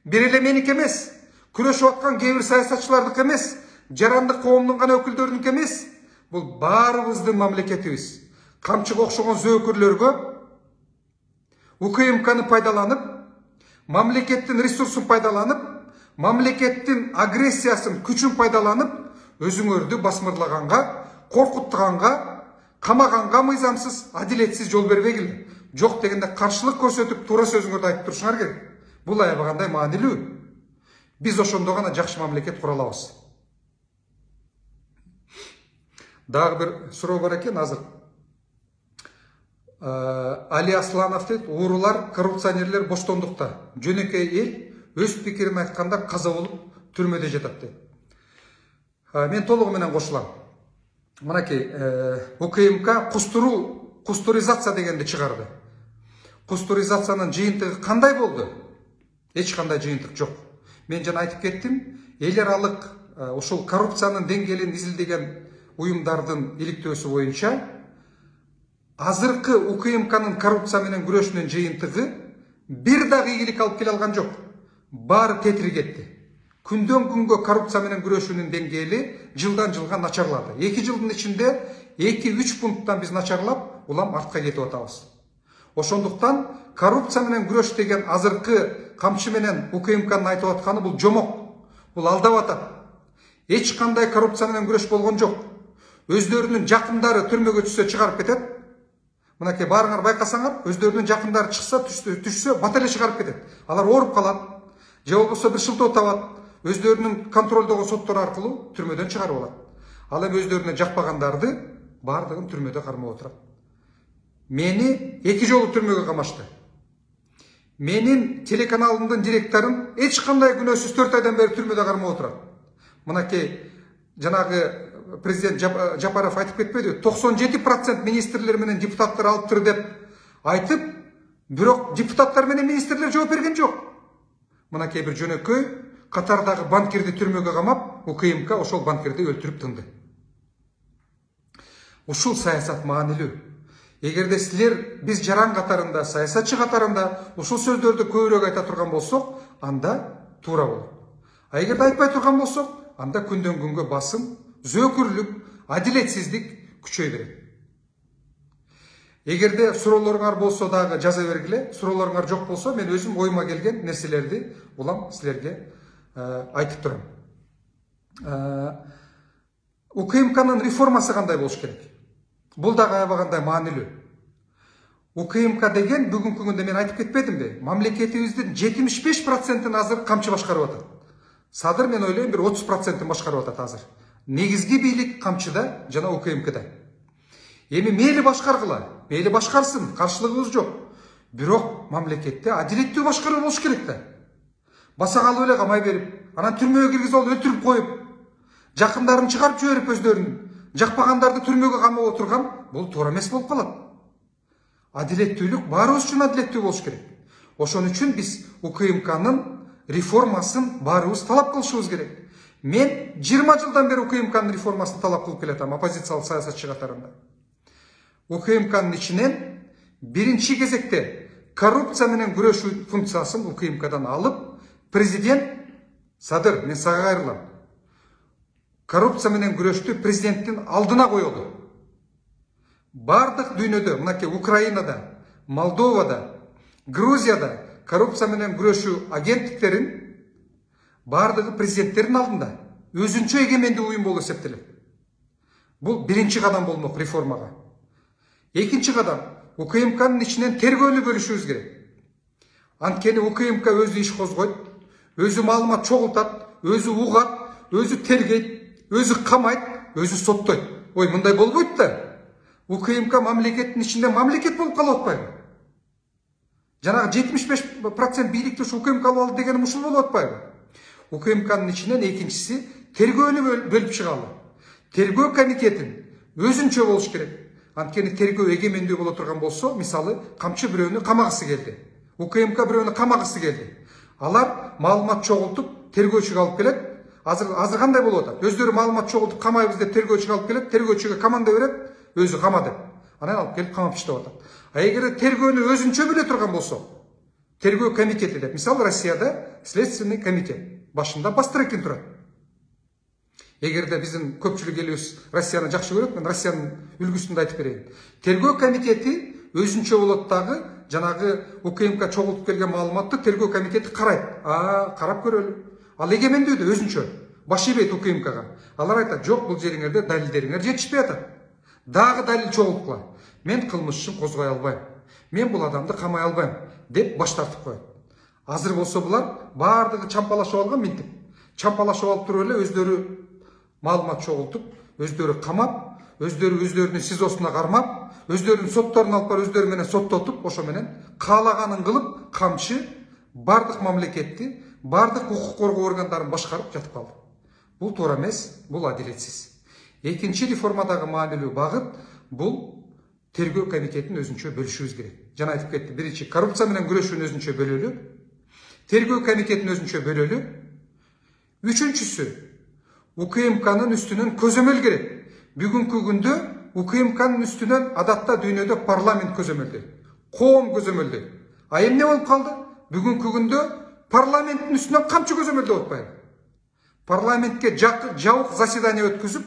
Бир эле меники эмес. Күрөшүп аткан кээ бир саясатчылардык эмес. Жарандык коомдун гана өкүлдөрүнүн эмес. Бул баарыбыздын мамлекетибиз. Камчыга окшогон зөөкүрлөргө УКМКны пайдаланып, мамлекеттин ресурсун пайдаланып, мамлекеттин агрессиясын, күчүн пайдаланып, өзүңөрдү басмырлаганга, коркуттуганга, камаганга мыйзамсыз, адилетсиз жол бербегиле. Жок дегенде каршылык көрсөтүп, туура сөзүңөрдү айтып турушуңар керек. Бул аябагандай маанилүү. Биз ошондо гана жакшы мамлекет кура алабыз. Дагы бир суроо бар экен азыр. Али Асланов дейт, уурулар, коррупционерлер боштондукта. Жөнөкөй эл өз пикирин айтканда каза болуп түрмөдө жатат дейт. Мен толугу менен кошулам. Мынакей УКМК кустуризация дегенди чыгарды. Кустуризациянын жыйынтыгы кандай болду? Эч кандай жыйынтык жок. Мен жана айтып кеттим, эл аралык ушул коррупциянын деңгээлин изилдеген уюмдардын иликтөөсү боюнча азыркы УКМКнын коррупция менен күрөшүнүн жыйынтыгы бир дагы ийгилик алып келе алган жок. Баары тетири кетти. Күндөн күнгө коррупция менен күрөшүүнүн деңгээли жылдан жылга начарлады. 2 жылдын ичинде 2-3 пункттан биз начарлап, улам артка кетип атабыз. Ошондуктан коррупция менен күрөш деген азыркы камчы менен УКМКнын айтып атканы бул жомок. Бул алдап атат. Эч кандай коррупция менен күрөш болгон жок. Өздөрүнүн жакындары түрмөгө түшсө чыгарып кетет. Мынакей баарыңар байкасаңар, өздөрүнүн жакындары чыкса, түшсө, бата эле чыгарып кетет. Алар ооруп калат, же болбосо бир шылтоо табат, өздөрүнүн контролдогон соттор аркылуу түрмөдөн чыгарып алат. Ал эми өздөрүнө жакпагандарды баардыгын түрмөдө кармап отурат. Мени 2 жолу түрмөгө камашты. Менин телеканалымдын директорун эч кандай күнөөсүз 4 айдан бери түрмөдө кармап отурат. Мынакей жанагы президент Жапаров айтып кетпеди, 97% министрлер менен депутаттар алыптыр деп айтып, бирок депутаттар менен министрлер жооп берген жок. Мынакей бир жөнөкөй Катардагы банкирди түрмөгө камап, УКМК ошол банкирди өлтүрүп тынды. Ушул саясат маанилүү. Эгерде силер биз жаран катарында, саясатчы катарында ушул сөздөрдү көбүрөөк айта турган болсок, анда туура болот. А эгерде айтпай турган болсок, анда күндөн күнгө басым, зөөкүрлүк, адилетсиздик күчөй берет. Эгерде суроолоруңар болсо дагы жаза бергиле, суроолоруңар жок болсо, мен өзүм оюма келген нерселерди улам силерге айтып турам. УКМКнын реформасы кандай болуш керек? Бул дагы аябагандай маанилүү. УКМК деген бүгүнкү күндө мен айтып кетпедимби? Мамлекетибиздин 75%-ин азыр камчы башкарып атат. Садыр мен ойлойм бир 30%-ин башкарып атат азыр. Негизги бийлик камчыда жана УКМКда. Эми мейли башкаргыла, мейли башкарсын, каршылыгыбыз жок. Бирок мамлекетте адилеттүү башкаруу болуш керек да. Баса калып эле камай берип, анан түрмөгө киргизип алып өлтүрүп коюп, жакындарын чыгарып жиберип өздөрүнүн жакпагандарды түрмөгө камап отурган, бул туура эмес болуп калат. Адилеттүүлүк баарыбыз үчүн адилеттүү болуш керек. Ошон үчүн биз УКМКнын реформасын баарыбыз талап кылышыбыз керек. Мен 20 жылдан бери УКМКнын реформасын талап кылып келатам оппозициялык саясатчы катарында. УКМКнын ичинен биринчи кезекте коррупция менен күрөшүү функциясын УКМКдан алып, президент Садыр, мен сага кайрылам. Коррупция менен күрөштү президенттин алдына коелу. Бардык дүйнөдө, мынакей Украинада, Молдовада, Грузияда коррупция менен күрөшүү агенттиктерин бардыгы президенттердин алдында өзүнчө эгемендүү уюм болуп эсептелет. Бул биринчи кадам болмок реформага. Экинчи кадам, УКМКнын ичинен тергөөнү бөлүшүбүз керек. Анткени УКМК өзү иш козгойт, өзү маалымат чогултат, өзү угат, өзү тергейт, өзү камайт, өзү соттойт. Ой, мындай болбойт да. УКМК мамлекеттин ичинде мамлекет болуп калып атпайбы? Жанагы 75% бийликти ушу УКМК алып алды дегеним ушул болуп атпайбы? УКМКнын ичинен экинчиси тергөөнү бөлүп чыгалы. Тергөө комитетин өзүнчө болуш керек. Анткени тергөө эгемендүү боло турган болсо, мисалы, камчы бирөөнү камагысы келди. УКМК бирөөнү камагысы келди. Алар маалымат чогултуп, тергөөчүгө алып келет. Азыр кандай болуп атат? Өздөрү маалымат чогултуп камайбыз деп тергөөчүгө алып келет, тергөөчүгө команда берет, өзү камады. Анан алып келип камап иштеп атат. А эгер тергөөнү өзүнчө биле турган болсо, тергөө комитети деп, мисалы, Россияда следственный комитет башында Бастрыкин турат. Эгерде биздин көпчүлүк элибиз Россияны жакшы көрөт, мен Россиянын үлгүсүндө айтып берейин. Тергөө комитети өзүнчө болот дагы, жанагы УКМК чогултуп келген маалыматты тергөө комитети карайт. Карап көрөлү. Ал эгемендүү да өзүнчө. Баш ийбейт УКМКга. Алар айтат, жок, бул жериңерде далилдериңер жетишпей атат. Дагы далил чогулткыла. Мен кылмыш ишин козгой албайм. Мен бул адамды камай албайм деп баш тартып коет. Азыр болсо булар бардыгы чампалашып алган минтип. Чампалашып алып туруп эле өздөрү маалымат чогултуп, өздөрү камап, өздөрүнүн СИЗОсуна кармап, өздөрүнүн сотторун алып барып өздөрү менен соттотуп, ошо менен каалаганын кылып, камчы бардык мамлекетти, бардык укук коргоо органдарын башкарып жатып калды. Бул туура эмес, бул адилетсиз. Экинчи реформадагы маанилүү багыт бул тергөө комитетин өзүнчө бөлүшүбүз керек. Жана айтып кетти, биринчи коррупция менен күрөшүүнү өзүнчө бөлөлү, тергөө комитетин өзүнчө бөлөлү. Үчүнчүсү, УКМКнын үстүнөн көзөмөл керек. Бүгүнкү күндө УКМКнын үстүнөн адатта дүйнөдө парламент көзөмөлдөйт, коом көзөмөлдөйт. А эмне болуп калды? Бүгүнкү күндө парламенттин үстүнөн камчы көзөмөлдөп атпайбы? Парламентке жабык заседание өткүзүп,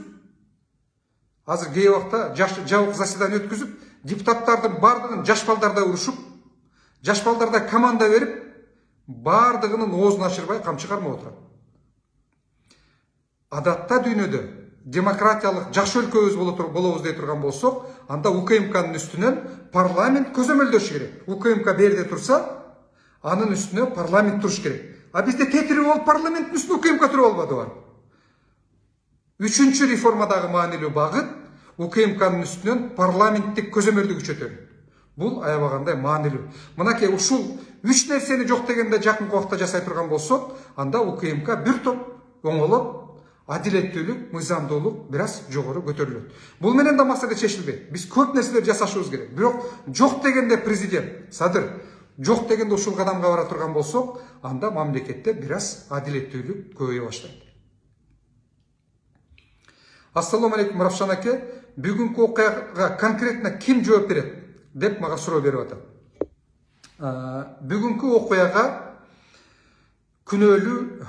азыр кээ убакта жабык заседание өткүзүп, депутаттардын бардыгын жаш балдарда урушуп, жаш балдарда команда берип, бардыгынын оозун ачырбай камчы кармап отурат. Адатта дүйнөдө демократиялык жакшы өлкөбүз болобуз дей турган болсок, анда УКМКнын үстүнөн парламент көзөмөлдөшү керек. УКМК берде турса, анын үстүнө парламент туруш керек. А бизде тетири болуп парламенттин үстүнө УКМК туруп албадыбы? Үчүнчү реформадагы маанилүү багыт УКМКнын үстүнөн парламенттик көзөмөлдү күчөтөлү. Бул аябагандай маанилүү. Мынакей ушул 3 нерсени жок дегенде жакынкы убакта жасай турган болсок, анда УКМК бир топ оңолот, адилеттүүлүк, мыйзамдуулук бир аз жогору көтөрүлөт. Бул менен да маселе чечилбейт. Биз көп нерселер жасашыбыз керек. Бирок жок дегенде президент, Садыр, жок дегенде ушул кадамга бара турган болсок, анда мамлекетте бир аз адилеттүүлүк көбөйө баштайт. Ассаламу алейкум, Равшан аке. Бүгүнкү окуяга конкретно ким жооп берет деп мага суроо берип атат. Бүгүнкү окуяга күнөөлүү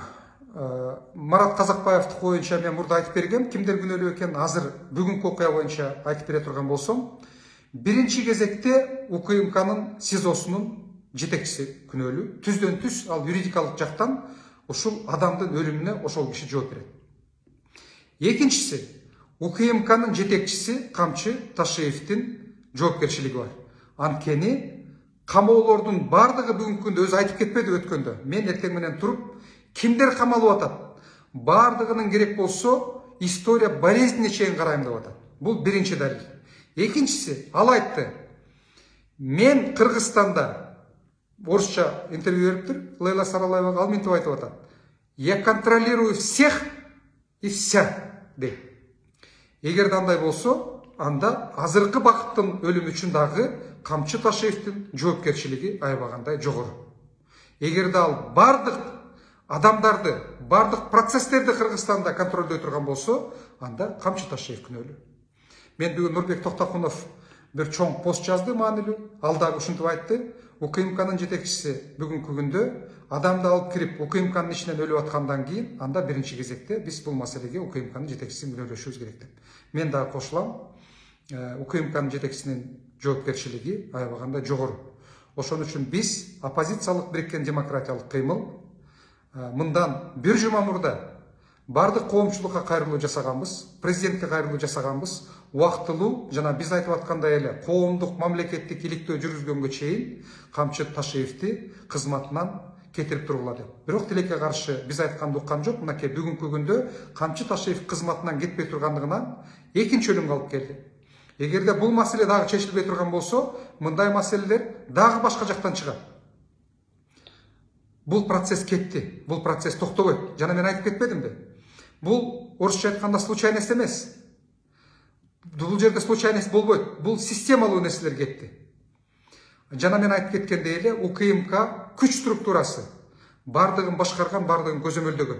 Марат Казакбаевдин боюнча мен мурда айтып бергем. Кимдер күнөөлүү экенин азыр бүгүнкү окуя боюнча айтып бере турган болсом, биринчи кезекте УКМКнын СИЗОсунун жетекчиси күнөөлүү. Түздөн түз ал юридикалык жактан ушул адамдын өлүмүнө ошол киши жооп берет. Экинчиси, УКМКнын жетекчиси Камчы Ташиевдин жоопкерчилиги бар. Анткени камоолордун бардыгы бүгүнкү күндө өзү айтып кетпеди өткөндө. Мен эртең менен туруп, кимдер камалып атат? Бардыгынын керек болсо, история болезнине чейин карайм деп атат. Бул биринчи далил. Экинчиси, ал айтты: мен Кыргызстанда орысша интервью бериптир Лейла Саралаева, ал мынтип айтып атат. Я контролирую всех и вся дейт. Эгерде андай болсо, анда азыркы бакыттын өлүмү үчүн дагы Камчы Ташеевдин жоопкерчилиги аябагандай жогору. Эгерде ал бардык адамдарды, бардык процесстерди Кыргызстанда контролдой турган болсо, анда Камчы Ташеев күнөөлүү. Мен бүгүн Нурбек Токтокунов бир чоң пост жазды, маанилүү. Ал дагы ушинтип айтты. УКМКнын жетекчиси бүгүнкү күндө адамды алып кирип УКМКнын ичинен өлүп аткандан кийин, анда биринчи кезекте биз бул маселеге УКМКнын жетекчисин күнөөлөшүбүз керек деп. Мен дагы кошулам. УКМКнын жетекчисинин жоопкерчилиги аябагандай жогору. Ошон үчүн биз оппозициялык бириккен демократиялык кыймыл мындан бир жума мурда бардык коомчулукка кайрылуу жасаганбыз, президентке кайрылуу жасаганбыз, убактылуу жана биз айтып аткандай эле коомдук мамлекеттик иликтөө жүргүзгөнгө чейин Камчы Ташеевди кызматынан кетирип тургула деп. Бирок тилекке каршы биз айтканды уккан жок. Мынакей бүгүнкү күндө Камчы Ташеев кызматынан кетпей тургандыгынан экинчи өлүмгө алып келди. Эгерде бул маселе дагы чечилбей турган болсо, мындай маселелер дагы башка жактан чыгат. Бул процесс кетти, бул процесс токтобойт. Жана мен айтып кетпедимби? Бул орусча айтканда случайность эмес. Бул жерде случайность болбойт. Бул системалуу нерселер кетти. Жана мен айтып кеткендей эле УКМК күч структурасы бардыгын башкарган, бардыгын көзөмөлдөгөн,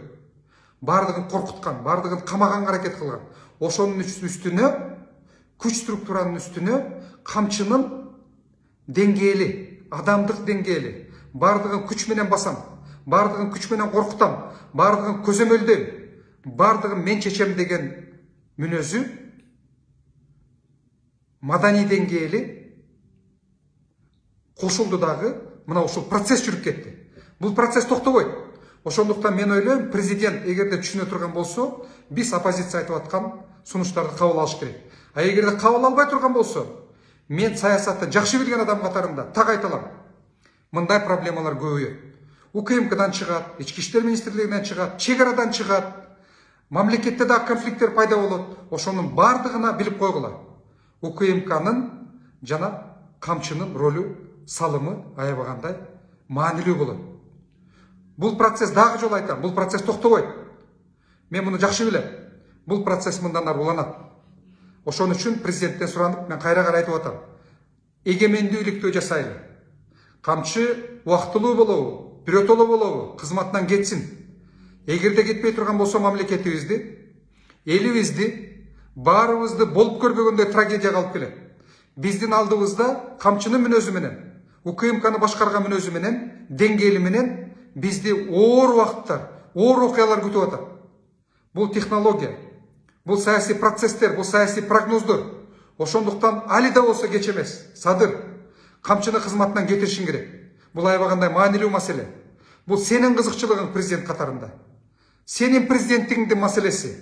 бардыгын коркуткан, бардыгын камаганга аракет кылган. Ошонун үстүнө, күч структуранын үстүнө камчынын деңгээли, адамдык деңгээли, бардыгын күч менен басам, бардыгын күч менен коркутам, бардыгын көзөмөлдөйм, бардыгын мен чечем деген мүнөзү, маданий деңгээли кошулду дагы, мына ушул процесс жүрүп кетти. Бул процесс токтобойт. Ошондуктан мен ойлойм, президент эгерде түшүнө турган болсо, биз оппозиция айтып аткан сунуштарды кабыл алыш керек. А эгерде кабыл албай турган болсо, мен саясатты жакшы билген адам катарында так айталам. Мындай проблемалар көбөйөт. УКМКдан чыгат, ички иштер министрлигинен чыгат, чек арадан чыгат, мамлекетте дагы конфликттер пайда болот. Ошонун бардыгына билип койгула. УКМКнын жана Камчынын ролу, салымы аябагандай маанилүү болот. Бул процесс дагы жолу айтам, бул процесс токтобойт. Мен муну жакшы билем. Бул процесс мындан ары уланат. Ошон үчүн президенттен суранып, мен кайра айтып атам. Эгемендүүлүктү жасайлы. Камчы убактылуу болобу, бирөтөлүү болобу, кызматынан кетсин. Эгерде кетпей турган болсо мамлекетибизди, элибизди, баарыбызды болуп көрбөгөндөй трагедияга алып келет. Биздин алдыбызда Камчынын мүнөзү менен, УКМКны башкарган мүнөзү менен, деңгээли менен бизди оор убакыттар, оор окуялар күтүп атат. Бул технология, бул саясий процесстер, бул саясий прогноздор. Ошондуктан али да болсо кеч эмес, садыр Камчыны кызматынан кетиришиң керек. Бул аябагандай маанилүү маселе. Бул сенин кызыкчылыгың президент катарында. Сенин президенттигиңдин маселеси.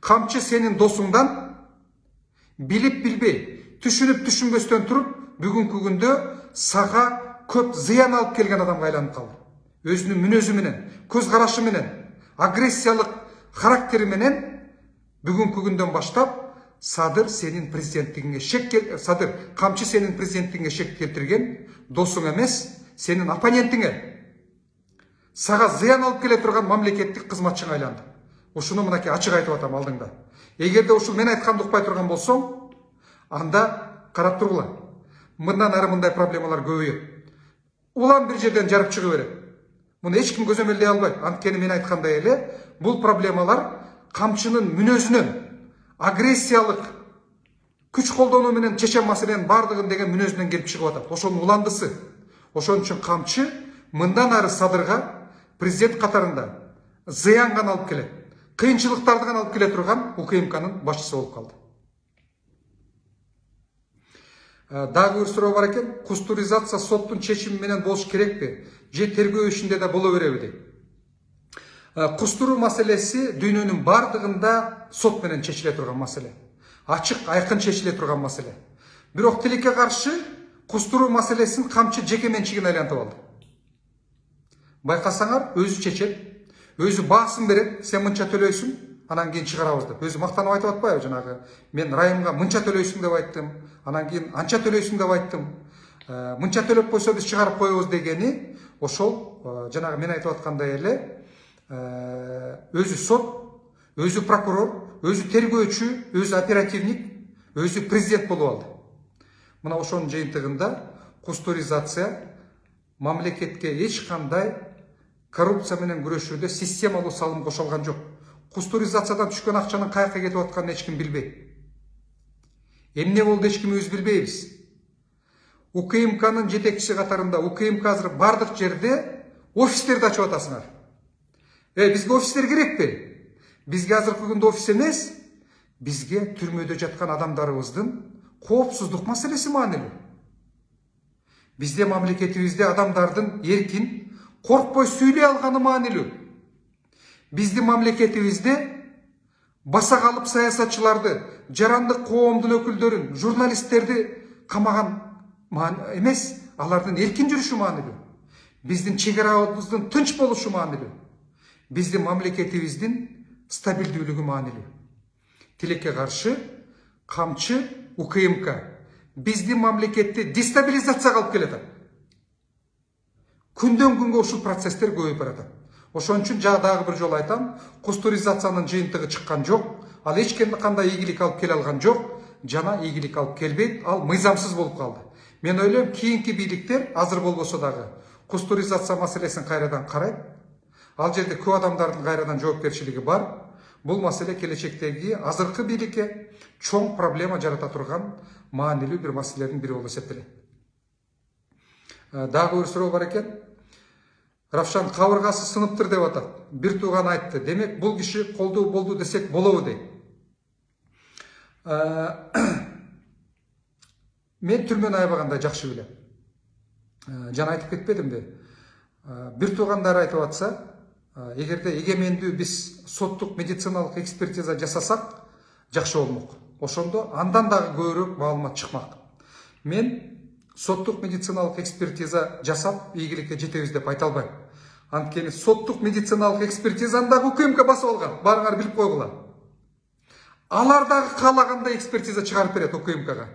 Камчы сенин досуңдан билип билбей, түшүнүп түшүнбөстөн туруп, бүгүнкү күндө сага көп зыян алып келген адамга айланып калды. Өзүнүн мүнөзү менен, көз карашы менен, агрессиялык характери менен бүгүнкү күндөн баштап Садыр сенин президенттигиңе Садыр Камчы сенин президенттигиңе шек келтирген досуң эмес, сенин оппонентиңе, сага зыян алып келе турган мамлекеттик кызматчыңа айланды. Ушуну мынакей ачык айтып атам алдыңда. Эгерде ушул мен айтканды укпай турган болсоң, анда карап тургула. Мындан ары мындай проблемалар көбөйөт. Улам бир жерден жарып чыгып берет. Муну эч ким көзөмөлдөй албайт. Анткени мен айткандай эле, бул проблемалар Камчынын мүнөзүнөн, агрессиялык күч колдонуу менен чечем маселенин бардыгын деген мүнөзүнөн келип чыгып атат. Ошонун уландысы. Ошон үчүн Камчы мындан ары Садырга президент катарында зыян гана алып келет, кыйынчылыктарды гана алып келе турган УКМКнын башчысы болуп калды. Дагы бир суроо бар экен. Кустуризация соттун чечими менен болуш керекпи? Же тергөө ишинде да боло береби дейт. Кустуруу маселеси дүйнөнүн бардыгында сот менен чечиле турган маселе. Ачык, айкын чечиле турган маселе. Бирок тилекке каршы кустуруу маселесин Камчы жеке менчигине айлантып алды. Байкасаңар, өзү чечет, өзү баасын берет, сен мынча төлөйсүң, анан кийин чыгарабыз деп. Өзү мактанып айтып атпайбы жанагы, мен райымга мынча төлөйсүң деп айттым, анан кийин анча төлөйсүң деп айттым. мынча төлөп койсо биз чыгарып коебуз дегени ошол жанагы мен айтып аткандай эле өзү сот, өзү прокурор, өзү тергөөчү, өзү оперативник, өзү президент болуп алды. Мына ошонун жыйынтыгында кустуризация мамлекетке эч кандай коррупция менен күрөшүүдө системалуу салым кошо алган жок. Кустуризациядан түшкөн акчанын каяка кетип атканын эч ким билбейт. Эмне болду эч кимибиз билбейбиз. УКМКнын жетекчиси катарында УКМК азыр бардык жерде офистерди ачып атасыңар. Бизге офистер керекпи? Бизге азыркы күндө офис эмес, бизге түрмөдө жаткан адамдарыбыздын коопсуздук маселеси маанилүү. Бизде мамлекетибизде адамдардын эркин коркпой сүйлөй алганы маанилүү. Биздин мамлекетибизде баса калып саясатчыларды, жарандык коомдун өкүлдөрүн, журналисттерди камаган эмес, алардын эркин жүрүшү маанилүү. Биздин чек-арабыздын тынч болушу маанилүү. Биздин мамлекетибиздин стабилдүүлүгү маанилүү. Тилекке каршы камчы УКМК биздин мамлекетти дестабилизацияга алып келатат. Күндөн күнгө ушул процесстер көбөйүп баратат. Ошон үчүн дагы бир жолу айтам, кустуризациянын жыйынтыгы чыккан жок, ал эч кандай ийгилик алып келе алган жок, жана ийгилик алып келбейт, ал мыйзамсыз болуп калды. Мен ойлойм, кийинки бийликтер азыр болбосо дагы кустуризация маселесин кайрадан карайт. Ал жерде көп адамдардын кайрадан жоопкерчилиги бар. Бул маселе келечектеги азыркы бийликке чоң проблема жарата турган маанилүү бир маселелердин бири болуп эсептелет. Дагы бир суроо бар экен. Равшан кабыргасы сыныптыр деп атат. Бир тууган айтты. Демек бул киши колдуу болду десек болобу дейт. Мен түрмөнү аябагандай жакшы билем. Жана айтып кетпедимби? Бир туугандар айтып атса, эгерде эгемендүү биз соттук медициналык экспертиза жасасак, жакшы болмок. Ошондо андан дагы көбүрөөк маалымат чыкмак. Мен соттук медициналык экспертиза жасап ийгиликке жетебиз деп айта албайм. Анткени соттук медициналык экспертизаны дагы УКМК басып алган. Барыңар билип койгула. Алар дагы каалагандай экспертиза чыгарып берет УКМКга.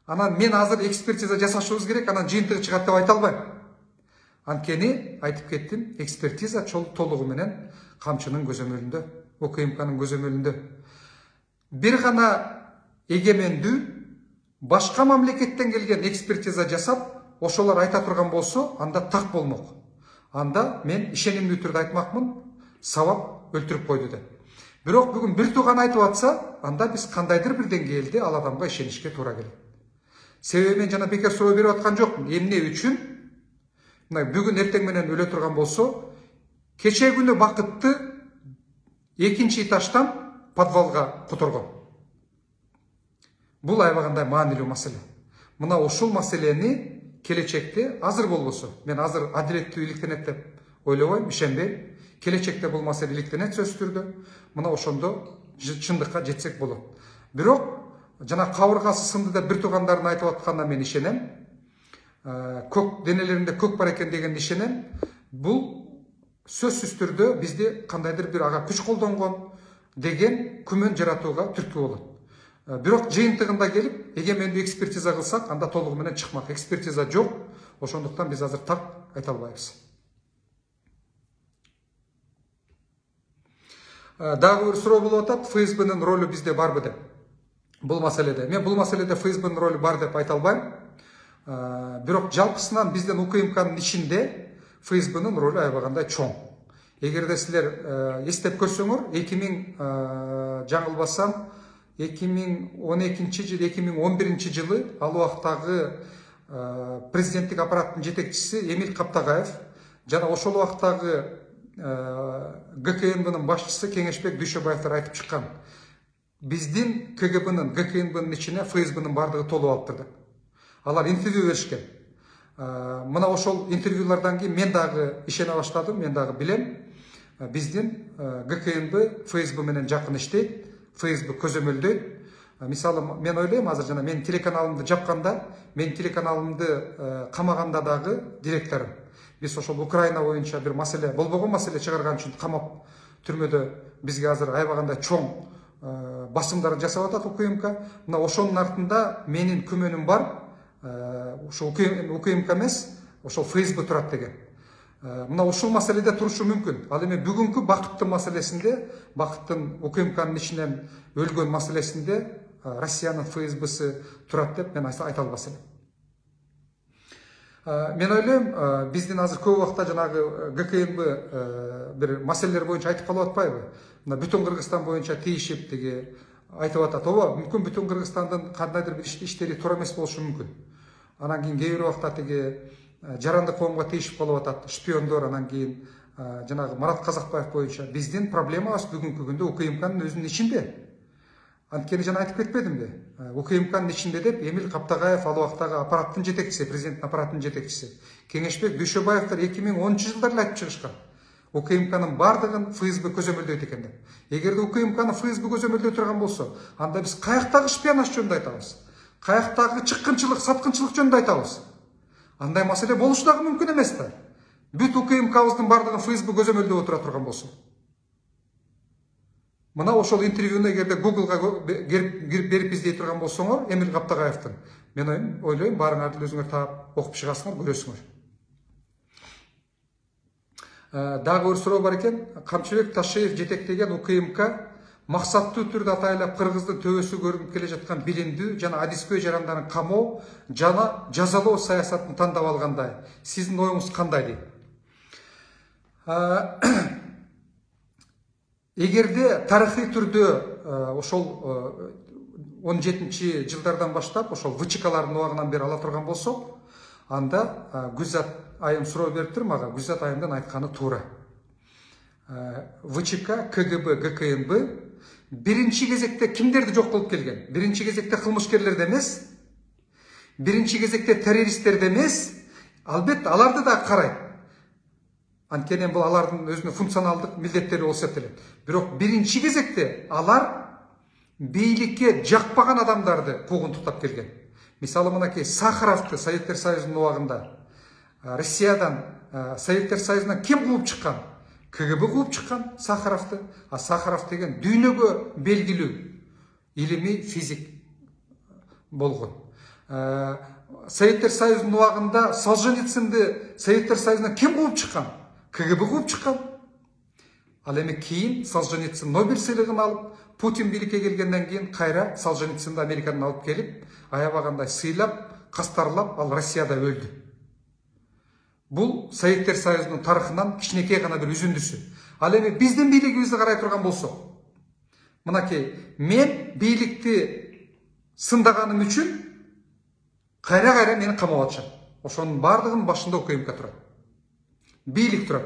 Анан мен азыр экспертиза жасашыбыз керек, анан жыйынтыгы чыгат деп айта албайм. Анткени айтып кеттим, экспертиза толугу менен камчынын көзөмөлүндө, УКМКнын көзөмөлүндө. Бир гана эгемендүү башка мамлекеттен келген экспертиза жасап, ошолор айта турган болсо, анда так болмок. Анда мен ишенимдүү түрдө айтмакмын, сабап өлтүрүп койду деп. Бирок бүгүн бир тууган айтып атса, анда биз кандайдыр бир деңгээлде ал адамга ишенишке туура келет. Себеби мен жана бекер суроо берип аткан жокмун. Эмне үчүн? Бүгүн эртең менен өлө турган болсо, кечээ күнү Бакытты экинчи этаждан подвалга которгон. Бул аябагандай маанилүү маселе. Мына ушул маселени келечекте азыр болбосо, мен азыр адилеттүү иликтенет деп ойлобойм, ишенбейм. Келечекте бул маселе иликтенет сөзсүз түрдө. Мына ошондо чындыкка жетсек болот. Бирок жана кабыргасы сынды деп бир туугандардын айтып атканына мен ишенем. Көк денелеринде көк бар экен деген ишенем. Бул сөзсүз түрдө бизде кандайдыр бир ага күч колдонгон деген күмөн жаратууга түрткү болот. Бирок жыйынтыгында келип, эгемендүү экспертиза кылсак, анда толугу менен чыкмак. Экспертиза жок, ошондуктан биз азыр так айта албайбыз. Дагы бир суроо болуп атат, ФСБнын ролу бизде барбы деп. Бул маселеде. Мен бул маселеде ФСБнын ролу бар деп айта албайм. Бирок жалпысынан биздин УКМКнын ичинде ФСБнын ролу аябагандай чоң. Эгерде силер эстеп көрсөңөр, 2000 жаңылбасам 2012 жылы, 2011 жылы ал убактагы президенттик аппараттын жетекчиси Эмил Каптагаев жана ошол убактагы ГКНБнын башчысы Кеңешбек Дүйшөбаевтар айтып чыккан. Биздин КГБнын, ГКНБнын ичине ФСБнын бардыгы толуп алыптыр. Алар интервью беришкен. Мына ошол интервьюлардан кийин мен дагы ишене баштадым, мен дагы билем. Биздин ГКНБ ФСБ менен жакын иштейт, ФСБ көзөмөлдөйт. Мисалы, мен ойлойм, азыр жана мен телеканалымды жапканда, мен телеканалымды камаганда дагы директорум. Биз ошол Украина боюнча бир маселе, болбогон маселе чыгарган үчүн камап түрмөдө бизге азыр аябагандай чоң басымдар жасап атат УКМК. Мына ошонун артында менин күмөнүм бар. ошол УКМК эмес, ошол ФСБ турат деген. Мына ушул маселеде турушу мүмкүн. Ал эми бүгүнкү бакыттын маселесинде, бакыттын УКМКнын ичинен өлгөн маселесинде Россиянын ФСБсы турат деп мен айта албас элем. Мен ойлойм, биздин азыр көп убакта жанагы ГКНБ бир маселелер боюнча айтып калып атпайбы? Мына бүтүн Кыргызстан боюнча тийишип тиги айтып атат. Ооба, мүмкүн бүтүн Кыргызстандын кандайдыр бир иштери туура эмес болушу мүмкүн. Анан кийин кээ бир убакта тиги жарандык коомго тийишип калып атат, шпиондор, анан кийин жанагы Марат Казакбаев боюнча биздин проблемабыз бүгүнкү күндө УКМКнын өзүнүн ичинде. Анткени жана айтып кетпедимби? УКМКнын ичинде деп Эмил Каптагаев ал убактагы аппараттын жетекчиси, президенттин аппараттын жетекчиси. Кеңешбек Дүйшөбаевдер 2010-жылдарда эле айтып чыгышкан. УКМКнын бардыгын ФСБ көзөмөлдөйт экен деп. Эгерде УКМКны ФСБ көзөмөлдөй турган болсо, анда биз каяктагы шпионаж жөнүндө айтабыз? Каяктагы чыккынчылык, саткынчылык жөнүндө айтабыз? Андай маселе болушу дагы мүмкүн эмес да. Бүт УКМКбыздын бардыгын ФСБ көзөмөлдөп отура турган болсо. Мына ошол интервьюну эгерде Google'га берип издей турган болсоңор, Эмил Каптагаевдин, мен ойлойм, баарыңарды өзүңөр таап окуп чыгасыңар, көрөсүңөр. Дагы бир суроо бар экен. Камчыбек Ташиев жетектеген УКМК максаттуу түрдө атайлап Кыргыздын төбөсү көрүнүп келе жаткан билимдүү жана адиспей жарандарын камоо жана жазалоо саясатын тандап алгандай. Сиздин оюңуз кандай дейт? Эгерде тарыхый түрдө ошол 17-жылдардан баштап ошол ВЧКлардын убагынан бери ала турган болсок, анда Гүзат айым суроо бериптир мага. Гүзат айымдын айтканы туура. ВЧК, КГБ, ГКНБ биринчи кезекте кимдерди жок кылып келген? Биринчи кезекте кылмышкерлерди эмес, биринчи кезекте террористтерди эмес, албетте аларды да карайт. Анткени бул алардын өзүнүн функционалдык милдеттери болуп эсептелет. Бирок биринчи кезекте алар бийликке жакпаган адамдарды куугунтуктап келген. Мисалы мынакей Сахаровду Советтер Союзунун убагында Россиядан, Советтер Союзунан ким кууп чыккан? КГБ кууп чыккан Сахаровду. А Сахаров деген дүйнөгө белгилүү илимий физик болгон. Советтер Союзунун убагында Солженицынды Советтер Союзунан ким кууп чыккан? КГБ кууп чыккан. Ал эми кийин Солженицын Нобель сыйлыгын алып, Путин бийликке келгенден кийин кайра Солженицынды Америкадан алып келип, аябагандай сыйлап, кастарлап, ал Россияда өлдү. Бул Советтер Союзунун тарыхынан кичинекей гана бир үзүндүсү. Ал эми биздин бийлигибизди карай турган болсок, мынакей мен бийликти сындаганым үчүн кайра мени камап атышат. Ошонун бардыгынын башында УКМК турат. Бийлик турат.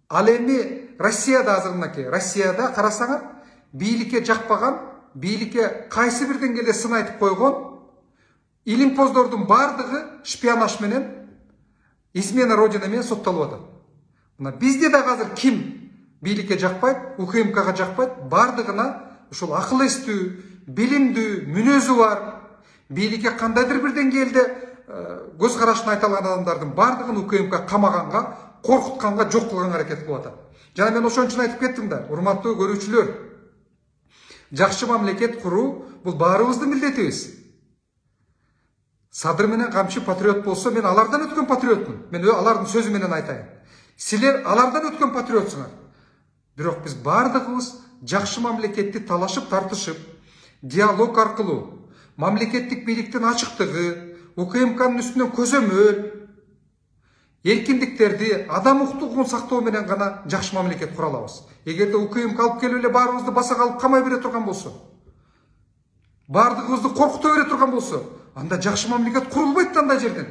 Ал эми Россияда азыр мынакей, Россияда карасаңар, бийликке жакпаган, бийликке кайсы бир деңгээлде сын айтып койгон илимпоздордун бардыгы шпионаж менен, измена родина менен соттолуп атат. Мына бизде дагы азыр ким бийликке жакпайт, УКМКга жакпайт, бардыгына ушул акыл эстүү, билимдүү, мүнөзү бар, бийликке кандайдыр бир деңгээлде көз карашын айта алган адамдардын бардыгын УКМК камаганга, коркутканга, жок кылганга аракет кылып атат. Жана мен ошон үчүн айтып кеттим да, урматтуу көрүүчүлөр, жакшы мамлекет куруу бул баарыбыздын милдетибиз. Садыр менен камчы патриот болсо, мен алардан өткөн патриотмун. Мен алардын сөзү менен айтайын. Силер алардан өткөн патриотсуңар. Бирок биз бардыгыбыз жакшы мамлекетти талашып, тартышып, диалог аркылуу, мамлекеттик бийликтин ачыктыгы, УКМКнын үстүнөн көзөмөл, эркиндиктерди, адам укугун сактоо менен гана жакшы мамлекет кура алабыз. Эгерде УКМК алып келип эле баарыбызды баса калып камай бере турган болсо, бардыгыбызды коркута бере турган болсо, анда жакшы мамлекет курулбайт да андай жерден.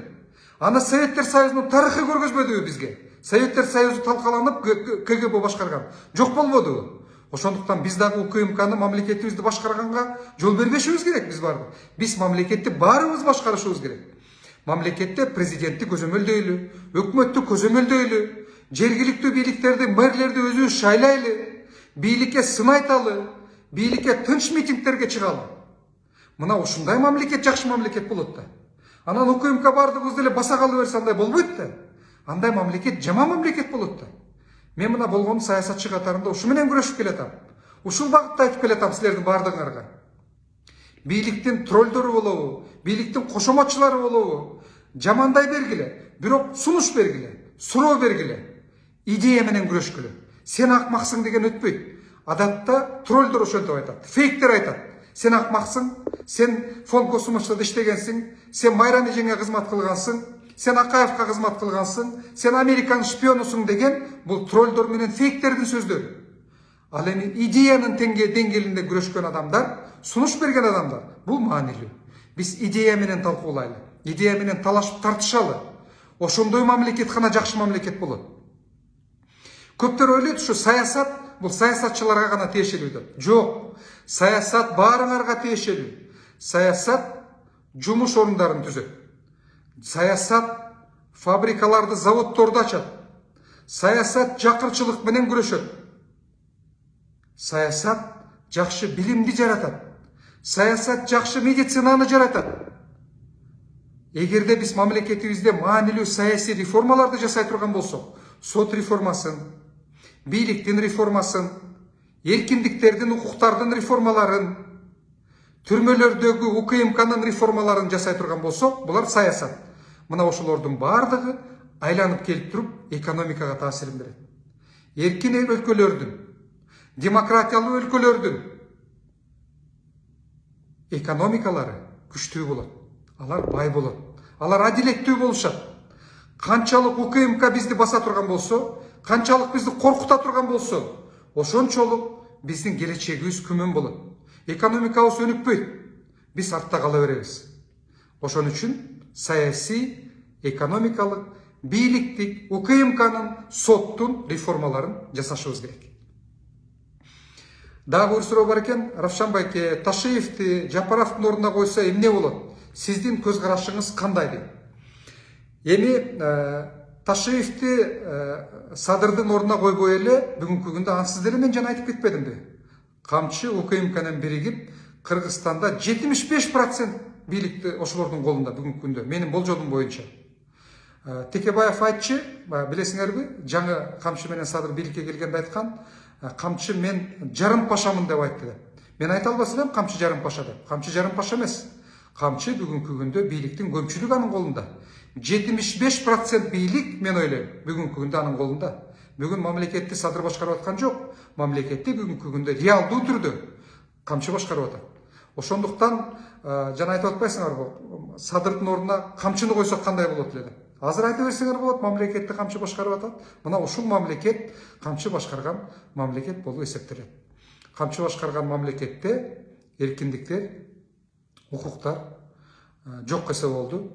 Аны Советтер Союзунун тарыхы көргөзбөдүбү бизге? Советтер Союзу талкаланып, КГБ башкарган. Жок болбодубу? Ошондуктан биз дагы УКМКны мамлекетибизди башкарганга жол бербешибиз керек биз барды. Биз мамлекетти баарыбыз башкарышыбыз керек. Мамлекетте президентти көзөмөлдөйлү, өкмөттү көзөмөлдөйлү, жергиликтүү бийликтерди, мэрлерди өзүбүз шайлайлы, бийликке сын айталы, бийликке тынч митингтерге чыгалы. Мына ушундай мамлекет жакшы мамлекет болот да. Анан УКМК бардыгыбызды эле баса кала берсе андай болбойт да. Андай мамлекет жаман мамлекет болот да. Мен мына болгон саясатчы катарында ушу менен күрөшүп келатам. Ушул багытта айтып келатам силердин бардыгыңарга. бийликтин троллдору болобу, бийликтин кошоматчылары болобу, жамандай бергиле, бирок сунуш бергиле, суроо бергиле, идея менен күрөшкүлө. Сен акмаксың деген өтпөйт. Адатта троллдор ошентип айтат, фейктер айтат. Сен акмаксың, сен фонд госумачтада иштегенсиң, сен Майран эжеңе кызмат кылгансың, сен Акаевка кызмат кылгансың, сен Американын шпионусуң деген бул троллдор менен фейктердин сөздөрү. Ал эми идеянын деңгээлинде күрөшкөн адамдар, сунуш берген адамдар, бул маанилүү. Биз идея менен талкуулайлы, идея менен талашып тартышалы. Ошондой мамлекет гана жакшы мамлекет болот. Көптөр ойлойт, ушу саясат бул саясатчыларга гана тиешелүү деп. Жок, саясат баарыңарга тиешелүү. Саясат жумуш орундарын түзөт. Саясат фабрикаларды, заводдорду ачат. Саясат жакырчылык менен күрөшөт. Саясат жакшы билимди жаратат. Саясат жакшы медицинаны жаратат. Эгерде биз мамлекетибизде маанилүү саясий реформаларды жасай турган болсок, сот реформасын, бийликтин реформасын, эркиндиктердин, укуктардын реформаларын, түрмөлөрдөгү УКМКнын реформаларын жасай турган болсок, булар саясат. Мына ошолордун баардыгы айланып келип туруп экономикага таасирин берет. Эркин өлкөлөрдүн, демократиялуу өлкөлөрдүн экономикалары күчтүү болот. Алар бай болот. Алар адилеттүү болушат. Канчалык УКМК бизди баса турган болсо, канчалык бизди коркута турган болсо, ошончолук биздин келечегибиз күмөн болот. Экономикабыз өнүкпөйт. Биз артта кала беребиз. Ошон үчүн саясий, экономикалык, бийликтик, УКМКнын, соттун реформаларын жасашыбыз керек. Дагы бир суроо бар экен. Равшан байке, Ташиевди Жапаровдун ордуна койсо эмне болот? Сиздин көз карашыңыз кандай дейт? Эми Ташиевди Садырдын ордуна койбой эле бүгүнкү күндө ансыз деле мен жана айтып кетпедимби? Камчы УКМК менен биригип Кыргызстанда 75% бийликти ошолордун колунда бүгүнкү күндө, менин болжолум боюнча. Текебаев айтчы, билесиңерби, жаңы Камчы менен Садыр бийликке келгенде айткан, Камчы мен жарым пашамын деп айтты. Мен айта албас элем Камчы жарым паша деп. Камчы жарым паша эмес. Камчы бүгүнкү күндө бийликтин көпчүлүгү анын колунда. 75% бийлик, мен ойлойм, бүгүнкү күндө анын колунда. Бүгүн мамлекетти Садыр башкарып аткан жок. Мамлекетти бүгүнкү күндө реалдуу түрдө Камчы башкарып атат. Ошондуктан жана айтып атпайсыңарбы, Садырдын ордуна Камчыны койсок кандай болот эле деп. Азыр айта берсеңер болот, мамлекетти Камчы башкарып атат. Мына ушул мамлекет Камчы башкарган мамлекет болуп эсептелет. Камчы башкарган мамлекетте эркиндиктер, укуктар жок эсе болду.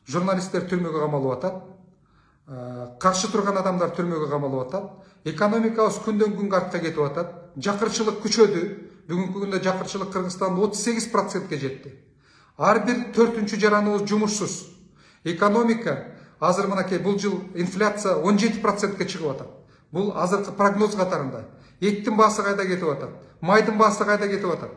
Журналисттер түрмөгө камалып атат. Каршы турган адамдар түрмөгө камалып атат. Экономикабыз күндөн күнгө артка кетип атат. Жакырчылык күчөдү. Бүгүнкү күндө жакырчылык Кыргызстанда 38%ке жетти. Ар бир 4-үнчү жараныбыз жумушсуз. Экономика азыр мынакей бул жыл инфляция 17%ке чыгып атат. Бул азыркы прогноз катарында. Эттин баасы кайда кетип атат? Майдын баасы кайда кетип атат?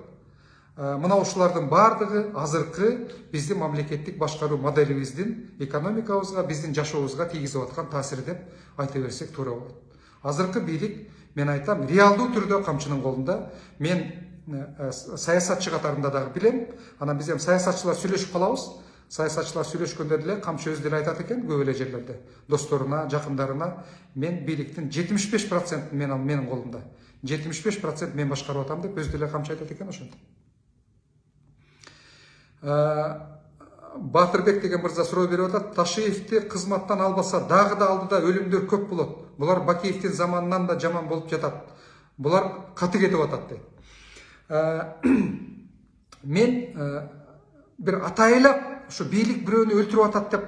Мына ушулардын бардыгы азыркы биздин мамлекеттик башкаруу моделибиздин экономикабызга, биздин жашообузга тийгизип аткан таасири деп айта берсек туура болот. Азыркы бийлик, мен айтам, реалдуу түрдө Камчынын колунда. Мен саясатчы катарында дагы билем. Анан биз эми саясатчылар сүйлөшүп калабыз. Саясатчылар сүйлөшкөндө деле Камчы өз деле айтат экен, көп эле жерлерде. Досторуна, жакындарына, мен бийликтин 75% менин колумда. 75% мен башкарып атам деп өз деле Камчы айтат экен ошентип. Батырбек деген мырза суроо берип атат. Ташиевди кызматтан албаса дагы да алдыда өлүмдөр көп болот. Булар Бакиевдин заманынан да жаман болуп жатат. Булар каты кетип атат дейт. Мен бир атайлап ушу бийлик бирөөнү өлтүрүп атат деп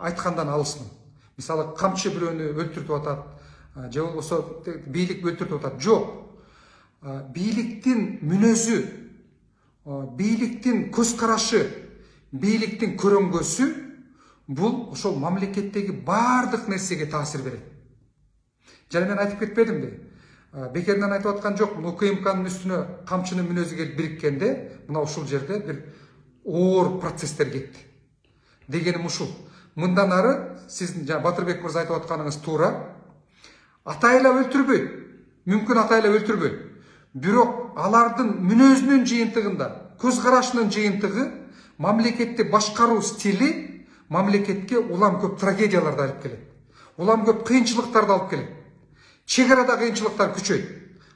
айткандан алысмын. Мисалы Камчы бирөөнү өлтүрүп атат, же болбосо бийлик өлтүрүп атат. Жок. Бийликтин мүнөзү, бийликтин көз карашы, бийликтин көрөңгөсү бул ошол мамлекеттеги баардык нерсеге таасир берет. Жана мен айтып кетпедимби? Бекеринен айтып аткан жокмун. УКМКнын үстүнө Камчынын мүнөзү келип бириккенде, мына ушул жерде бир оор процесстер кетти. Дегеним ушул. Мындан ары сиздин жана Батырбек мырза айтып атканыңыз туура. Атайлап өлтүрбөйт. Мүмкүн атайлап өлтүрбөйт. Бирок алардын мүнөзүнүн жыйынтыгында, көз карашынын жыйынтыгы мамлекетти башкаруу стили мамлекетке улам көп трагедияларды алып келет. Улам көп кыйынчылыктарды алып келет. Чек арада кыйынчылыктар күчөйт.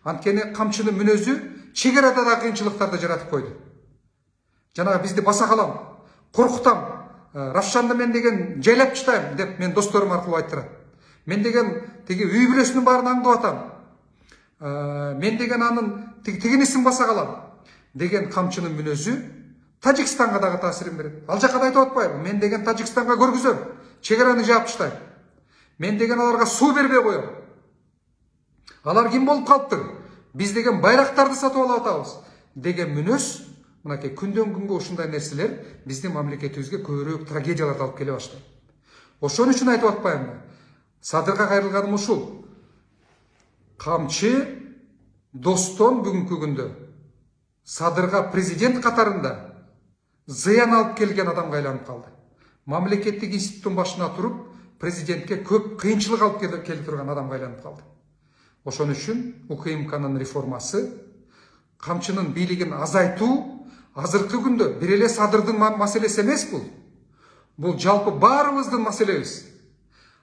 Анткени камчынын мүнөзү чек арада да кыйынчылыктарды жаратып койду. Жанагы бизди баса калам, коркутам, Равшанды мен деген жайлап чытайм деп мен досторум аркылуу айттырат. Мен деген тиги үй бүлөсүнүн баарын аңдып атам. Мен деген анын тигинисин баса калам деген камчынын мүнөзү Тажикстанга дагы таасирин берет. Ал жака да айтып атпайбы? Мен деген Тажикстанга көргүзөм, чек араны жаап таштайм. Мен деген аларга суу бербей коем. Алар ким болуп калыптыр? Биз деген байрактарды сатып алып атабыз деген мүнөз мынакей күндөн күнгө ушундай нерселер биздин мамлекетибизге көбүрөөк трагедияларды алып келе баштайт. Ошон үчүн айтып атпаймынбы? Садырга кайрылганым ушул. Камчы достон бүгүнкү күндө Садырга президент катарында зыян алып келген адамга айланып калды. Мамлекеттик институттун башына туруп, президентке көп кыйынчылык алып келе турган адамга айланып калды. Ошон үчүн УКМКнын реформасы, камчынын бийлигин азайтуу азыркы күндө бир эле Садырдын маселеси эмес бул. Бул жалпы баарыбыздын маселебиз.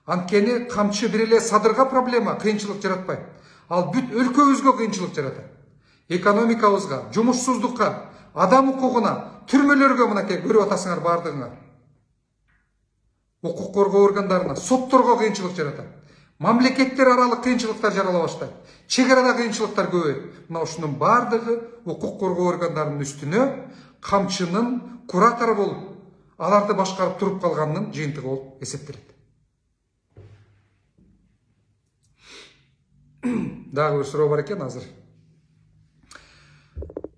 Анткени камчы бир эле Садырга проблема, кыйынчылык жаратпайт. Ал бүт өлкөбүзгө кыйынчылык жаратат. Экономикабызга, жумушсуздукка, адам укугуна, түрмөлөргө мынакей көрүп атасыңар бардыгыңар. Укук коргоо органдарына, сотторго кыйынчылык жаратат. Мамлекеттер аралык кыйынчылыктар жарала баштайт. Чек арада кыйынчылыктар көбөйөт. Мына ушунун бардыгы укук коргоо органдарынын үстүнө камчынын куратору болуп, аларды башкарып туруп калганынын жыйынтыгы болуп эсептелет. Дагы бир суроо бар экен азыр.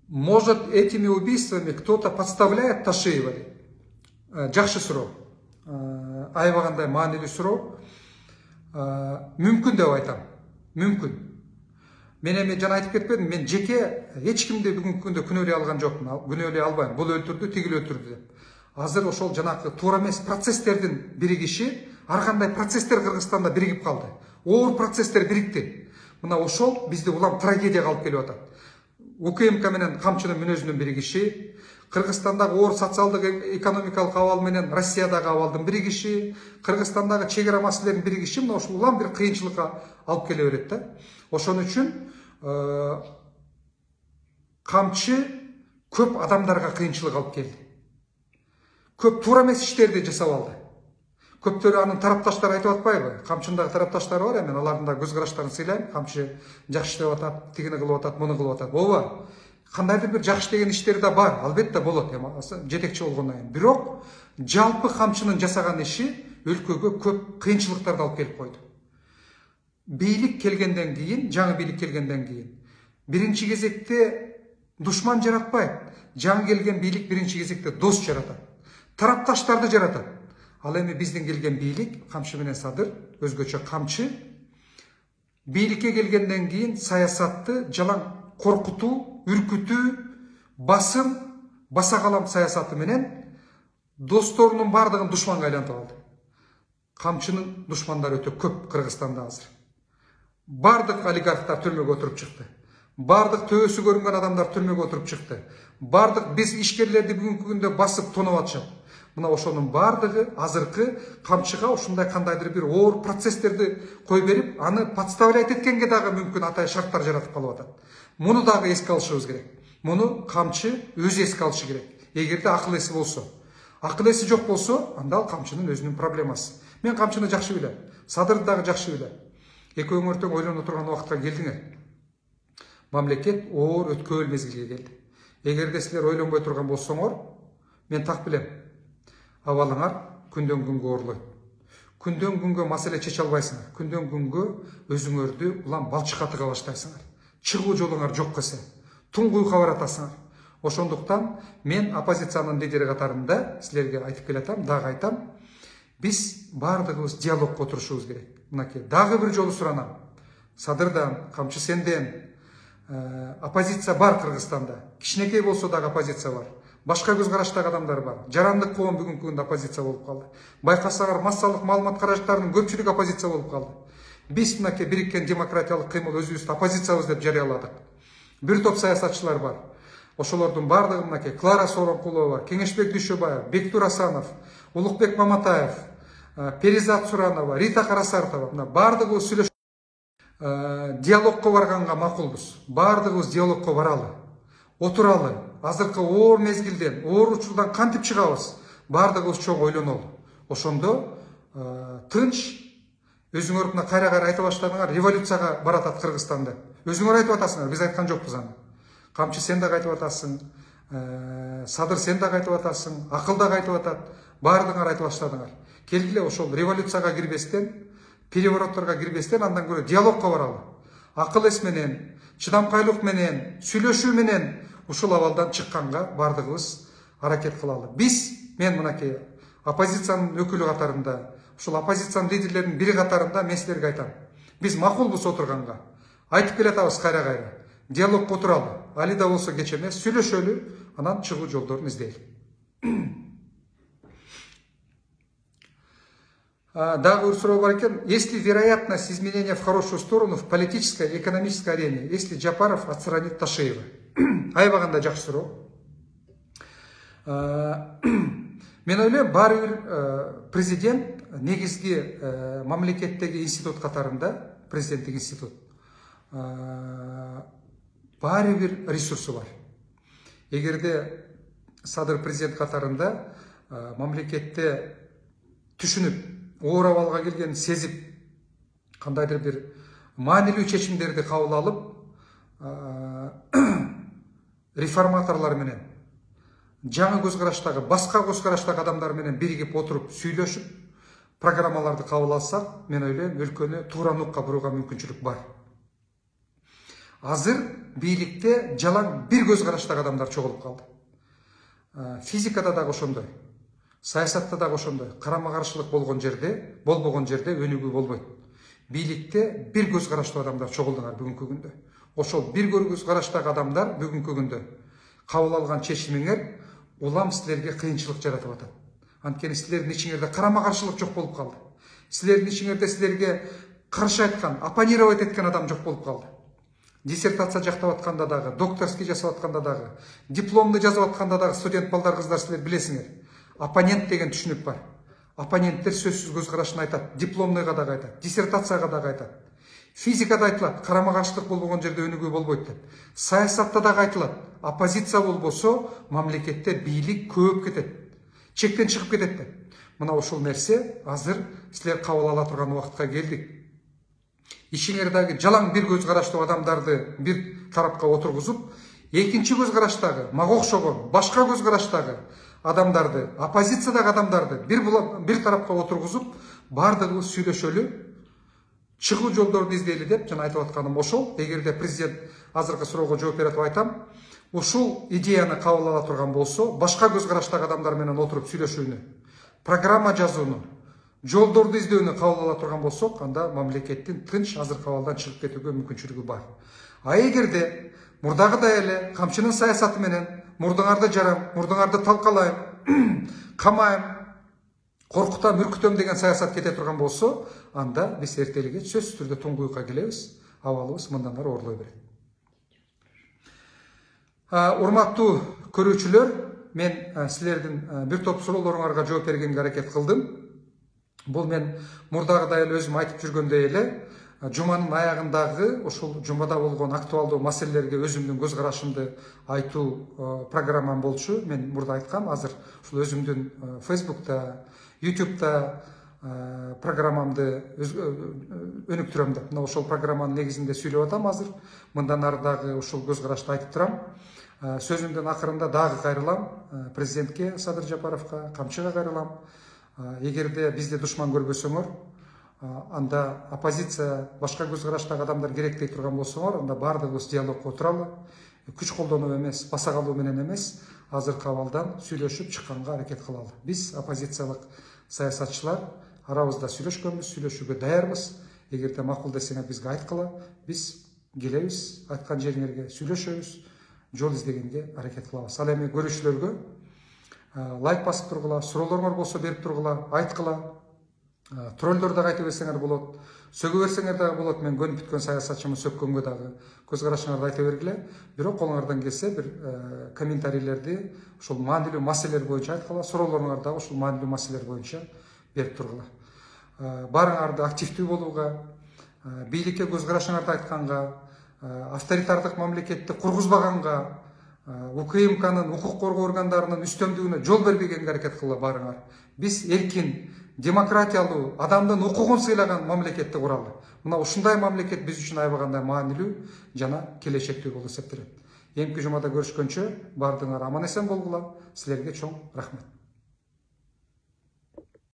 Может, этими убийствами кто-то подставляет Ташиева? Жакшы суроо. Айбагандай маанилүү суроо. Мүмкүн деп айтам. Мүмкүн. Мен эми жана айтып кетпедим, мен жеке эч кимди бүгүнкү күндө күнөөлөй алган жокмун. Күнөөлөй албайм. Бул өлтүрдү, тигил өлтүрдү деп. Азыр ошол жанакы туура эмес процесстердин биригиши, ар кандай процесстер Кыргызстанда биригип калды. Оор процесстер бирикти. Мына ошол бизди улам трагедияга алып келип атат. УКМК менен камчынын мүнөзүнүн биригиши, Кыргызстандагы оор социалдык экономикалык абал менен Россиядагы абалдын биригиши, Кыргызстандагы чек ара маселелеринин биригиши мына ушул улам бир кыйынчылыкка алып келе берет да. Ошон үчүн камчы көп адамдарга кыйынчылык алып келди. Көп туура эмес иштерди жасап алды. Көптөрү анын тарапташтары айтып атпайбы? Камчындагы тарапташтары бар, мен алардын да көз караштарын сыйлайм. Камчы жакшы деп атат, тигини кылып атат, муну кылып атат. Ооба. Кандайдыр бир жакшы деген иштери да бар, албетте болот, жетекчи болгондон кийин. Бирок жалпы камчынын жасаган иши өлкөгө көп кыйынчылыктарды алып келип койду. Бийлик келгенден кийин, жаңы бийлик келгенден кийин биринчи кезекте душман жаратпайт. Жаңы келген бийлик биринчи кезекте дос жаратат. Тарапташтарды жаратат. Ал эми биздин келген бийлик, Камчы менен Садыр, өзгөчө Камчы, бийликке келгенден кийин саясатты жалаң коркутуу, үркүтүү, басым, баса калам саясаты менен досторунун бардыгын душманга айлантып алды. Камчынын душмандары өтө көп Кыргызстанда азыр. Бардык олигархтар түрмөгө отуруп чыкты. Бардык төбөсү көрүнгөн адамдар түрмөгө отуруп чыкты. Бардык биз ишкерлерди бүгүнкү күндө басып тоноп атышат. Мына ошонун бардыгы азыркы Камчыга ушундай кандайдыр бир оор процесстерди кой берип, аны подставлять эткенге дагы мүмкүн атай шарттар жаратып калып атат. Муну дагы эске алышыбыз керек. Муну Камчы өзү эске алышы керек. Эгерде акыл эси болсо. Акыл эси жок болсо, анда ал Камчынын өзүнүн проблемасы. Мен Камчыны жакшы билем. Садырды дагы жакшы билем. Экөөңөр тең ойлоно турган убакытка келдиңер. Мамлекет оор өткөбөл мезгилге келди. Эгерде силер ойлонбой турган болсоңор, мен так билем. Абалыңар күндөн күнгө оорлойт. Күндөн күнгө маселе чече албайсыңар. Күндөн күнгө өзүңөрдү улам балчыкка тыга баштайсыңар. Чыгуу жолуңар жок кесе, туңгуйга баратасыңар. Ошондуктан мен оппозициянын лидери катарында силерге айтып келатам, дагы айтам. Биз бардыгыбыз диалогко отурушубуз керек. Мынакей дагы бир жолу суранам. Садырдан, Камчы сенден оппозиция бар Кыргызстанда. Кичинекей болсо дагы оппозиция бар. Башка көз караштагы адамдар бар. Жарандык коом бүгүнкү күндө оппозиция болуп калды. Байкасаңар, массалык маалымат каражаттарынын көпчүлүгү оппозиция болуп калды. Биз мынакей бириккен демократиялык кыймыл өзүбүздү оппозициябыз деп жарыяладык. Бир топ саясатчылар бар. ошолордун баардыгы мынакей Клара Сооронкулова бар, Кеңешбек Дүйшөбаев, Бектур Асанов, Улукбек Маматаев, Перизат Суранова, Рита Карасартова, мына баардыгыбыз сүйлөшүп диалогко барганга макулбуз. Баардыгыбыз диалогко баралы, отуралы. Азыркы оор мезгилден, оор учурдан кантип чыгабыз? Баардыгыбыз чоң ойлонолу. Ошондо тынч, өзүңөр мына кайра-кайра айтып баштадыңар, революцияга баратат Кыргызстан деп. Өзүңөр айтып атасыңар, биз айткан жокпуз аны. Камчы сен дагы айтып атасың, Садыр сен дагы айтып атасың, Акыл дагы айтып атат, баардыгыңар айтып баштадыңар. Келгиле ошол революцияга кирбестен, переворотторго кирбестен андан көрө диалогко баралы. Акыл эс менен, чыдамкайлык менен, сүйлөшүү менен ушул абалдан чыкканга баардыгыбыз аракет кылалы. Мен мынакей оппозициянын өкүлү катарында, ушул оппозициянын лидерлеринин бири катарында мен силерге айтам. Биз макулбуз отурганга. Айтып келатабыз кайра-кайра. Диалогко отуралы. Али да болсо кеч эмес, сүйлөшөлү, анан чыгуу жолдорун издейли. Дагы бир суроо бар экен. Есть ли вероятность изменения в хорошую сторону в политической и экономической арене, если Жапаров отстранит Ташеева? Айбаганда жакшы суроо. Мен ойлойм, баары бир президент негизги мамлекеттеги институт катарында, президенттик институт, баары бир ресурсу бар. Эгерде Садыр президент катарында мамлекетте түшүнүп, оор абалга келгенин сезип, кандайдыр бир маанилүү чечимдерди кабыл алып, реформаторлор менен, жаңы көз караштагы, башка көз караштагы адамдар менен биригип отуруп, сүйлөшүп, программаларды кабыл алсак, мен ойлойм, өлкөнү туура нукка бурууга мүмкүнчүлүк бар. Азыр бийликте жалаң бир көз караштагы адамдар чогулуп калды. Физикада дагы ошондой, саясатта дагы ошондой. Карама-каршылык болгон жерде, болбогон жерде өнүгүү болбойт. Бийликте бир көз караштуу адамдар чогулдуңар бүгүнкү күндө. Ошол бир көз караштагы адамдар бүгүнкү күндө кабыл алган чечимиңер улам силерге кыйынчылык жаратып атат. Анткени силердин ичиңерде карама-каршылык жок болуп калды. Силердин ичиңерде силерге каршы айткан, оппонировать эткен адам жок болуп калды. Диссертация жактап атканда дагы, докторский жасап атканда дагы, дипломду жазып атканда дагы студент балдар, кыздар силер билесиңер. Оппонент деген түшүнүк бар. Оппоненттер сөзсүз көз карашын айтат, дипломныйга дагы айтат, диссертацияга дагы айтат. Физикада айтылат, карама-каршылык болбогон жерде өнүгүү болбойт деп. Саясатта дагы айтылат, оппозиция болбосо мамлекетте бийлик көп кетет, чектен чыгып кетет деп. Мына ошол нерсе азыр силер кабыл ала турган убакытка келдик. Ишиңердеги жалаң бир көз караштуу адамдарды бир тарапка отургузуп, экинчи көз караштагы, мага окшогон башка көз караштагы адамдарды, оппозициядагы адамдарды бир тарапка отургузуп, баардыгыбыз сүйлөшөлү, чыгуу жолдорун издейли деп жана айтып атканым ошол. Эгерде президент азыркы суроого жооп берип айтам, ушул идеяны кабыл ала турган болсо, башка көз караштагы адамдар менен отуруп сүйлөшүүнү, программа жазууну, жолдорду издөөнү кабыл ала турган болсок, анда мамлекеттин тынч азыркы абалдан чыгып кетүүгө мүмкүнчүлүгү бар. А эгерде мурдагыдай эле камчынын саясаты менен мурдуңарды жарам, мурдуңарды талкалайм, камайм, коркутам, үркүтөм деген саясат кете турган болсо, анда биз эртелиге сөзсүз түрдө туңгуюкка келебиз, абалыбыз мындан ары оорлой берет. Урматтуу көрүүчүлөр, мен силердин бир топ суроолоруңарга жооп бергенге аракет кылдым. Бул мен мурдагыдай эле өзүм айтып жүргөндөй эле, жуманын аягындагы ошол жумада болгон актуалдуу маселелерге өзүмдүн көз карашымды айтуу программам болчу. Мен мурда айткам, азыр ушул өзүмдүн Facebook'та, YouTube'да программамды өнүктүрөм деп. Мына ошол программанын негизинде сүйлөп атам азыр. Мындан ары дагы ушул көз карашты айтып турам. Сөзүмдүн акырында дагы кайрылам президентке, Садыр Жапаровго, камчыга кайрылам. Эгерде бизди душман көрбөсөңөр, анда оппозиция, башка көз караштагы адамдар керек дей турган болсоңор, анда баардыгыбыз диалогко отуралы, күч колдонуп эмес, баса калуу менен эмес, азыркы абалдан сүйлөшүп чыкканга аракет кылалы. Биз оппозициялык саясатчылар арабызда сүйлөшкөнбүз, сүйлөшүүгө даярбыз. Эгерде макул десеңер бизге айткыла, биз келебиз, айткан жериңерге сүйлөшөбүз, жол издегенге аракет кылабыз. Ал эми көрүүчүлөргө лайк басып тургула, суроолоруңар болсо берип тургула, айткыла. тролльдор дагы айта берсеңер болот, сөгө берсеңер дагы болот. Мен көнүп бүткөн саясатчымын, сөккөнгө дагы көз карашыңарды айта бергиле. Бирок колуңардан келсе бир комментарийлерди ушул маанилүү маселелер боюнча айткыла, суроолоруңарды дагы ушул маанилүү маселелер боюнча берип тургула. Баарыңарды активдүү болууга, бийликке көз карашыңарды айтканга, авторитардык мамлекетти кургузбаганга, УКМКнын, укук коргоо органдарынын үстөмдүгүнө жол бербегенге аракет кылгыла баарыңар. Биз эркин, демократиялуу, адамдын укугун сыйлаган мамлекетти куралы. Мына ушундай мамлекет биз үчүн аябагандай маанилүү жана келечектүү болуп эсептелет. Эмки жумада көрүшкөнчө баардыгыңар аман эсен болгула. Силерге чоң рахмат.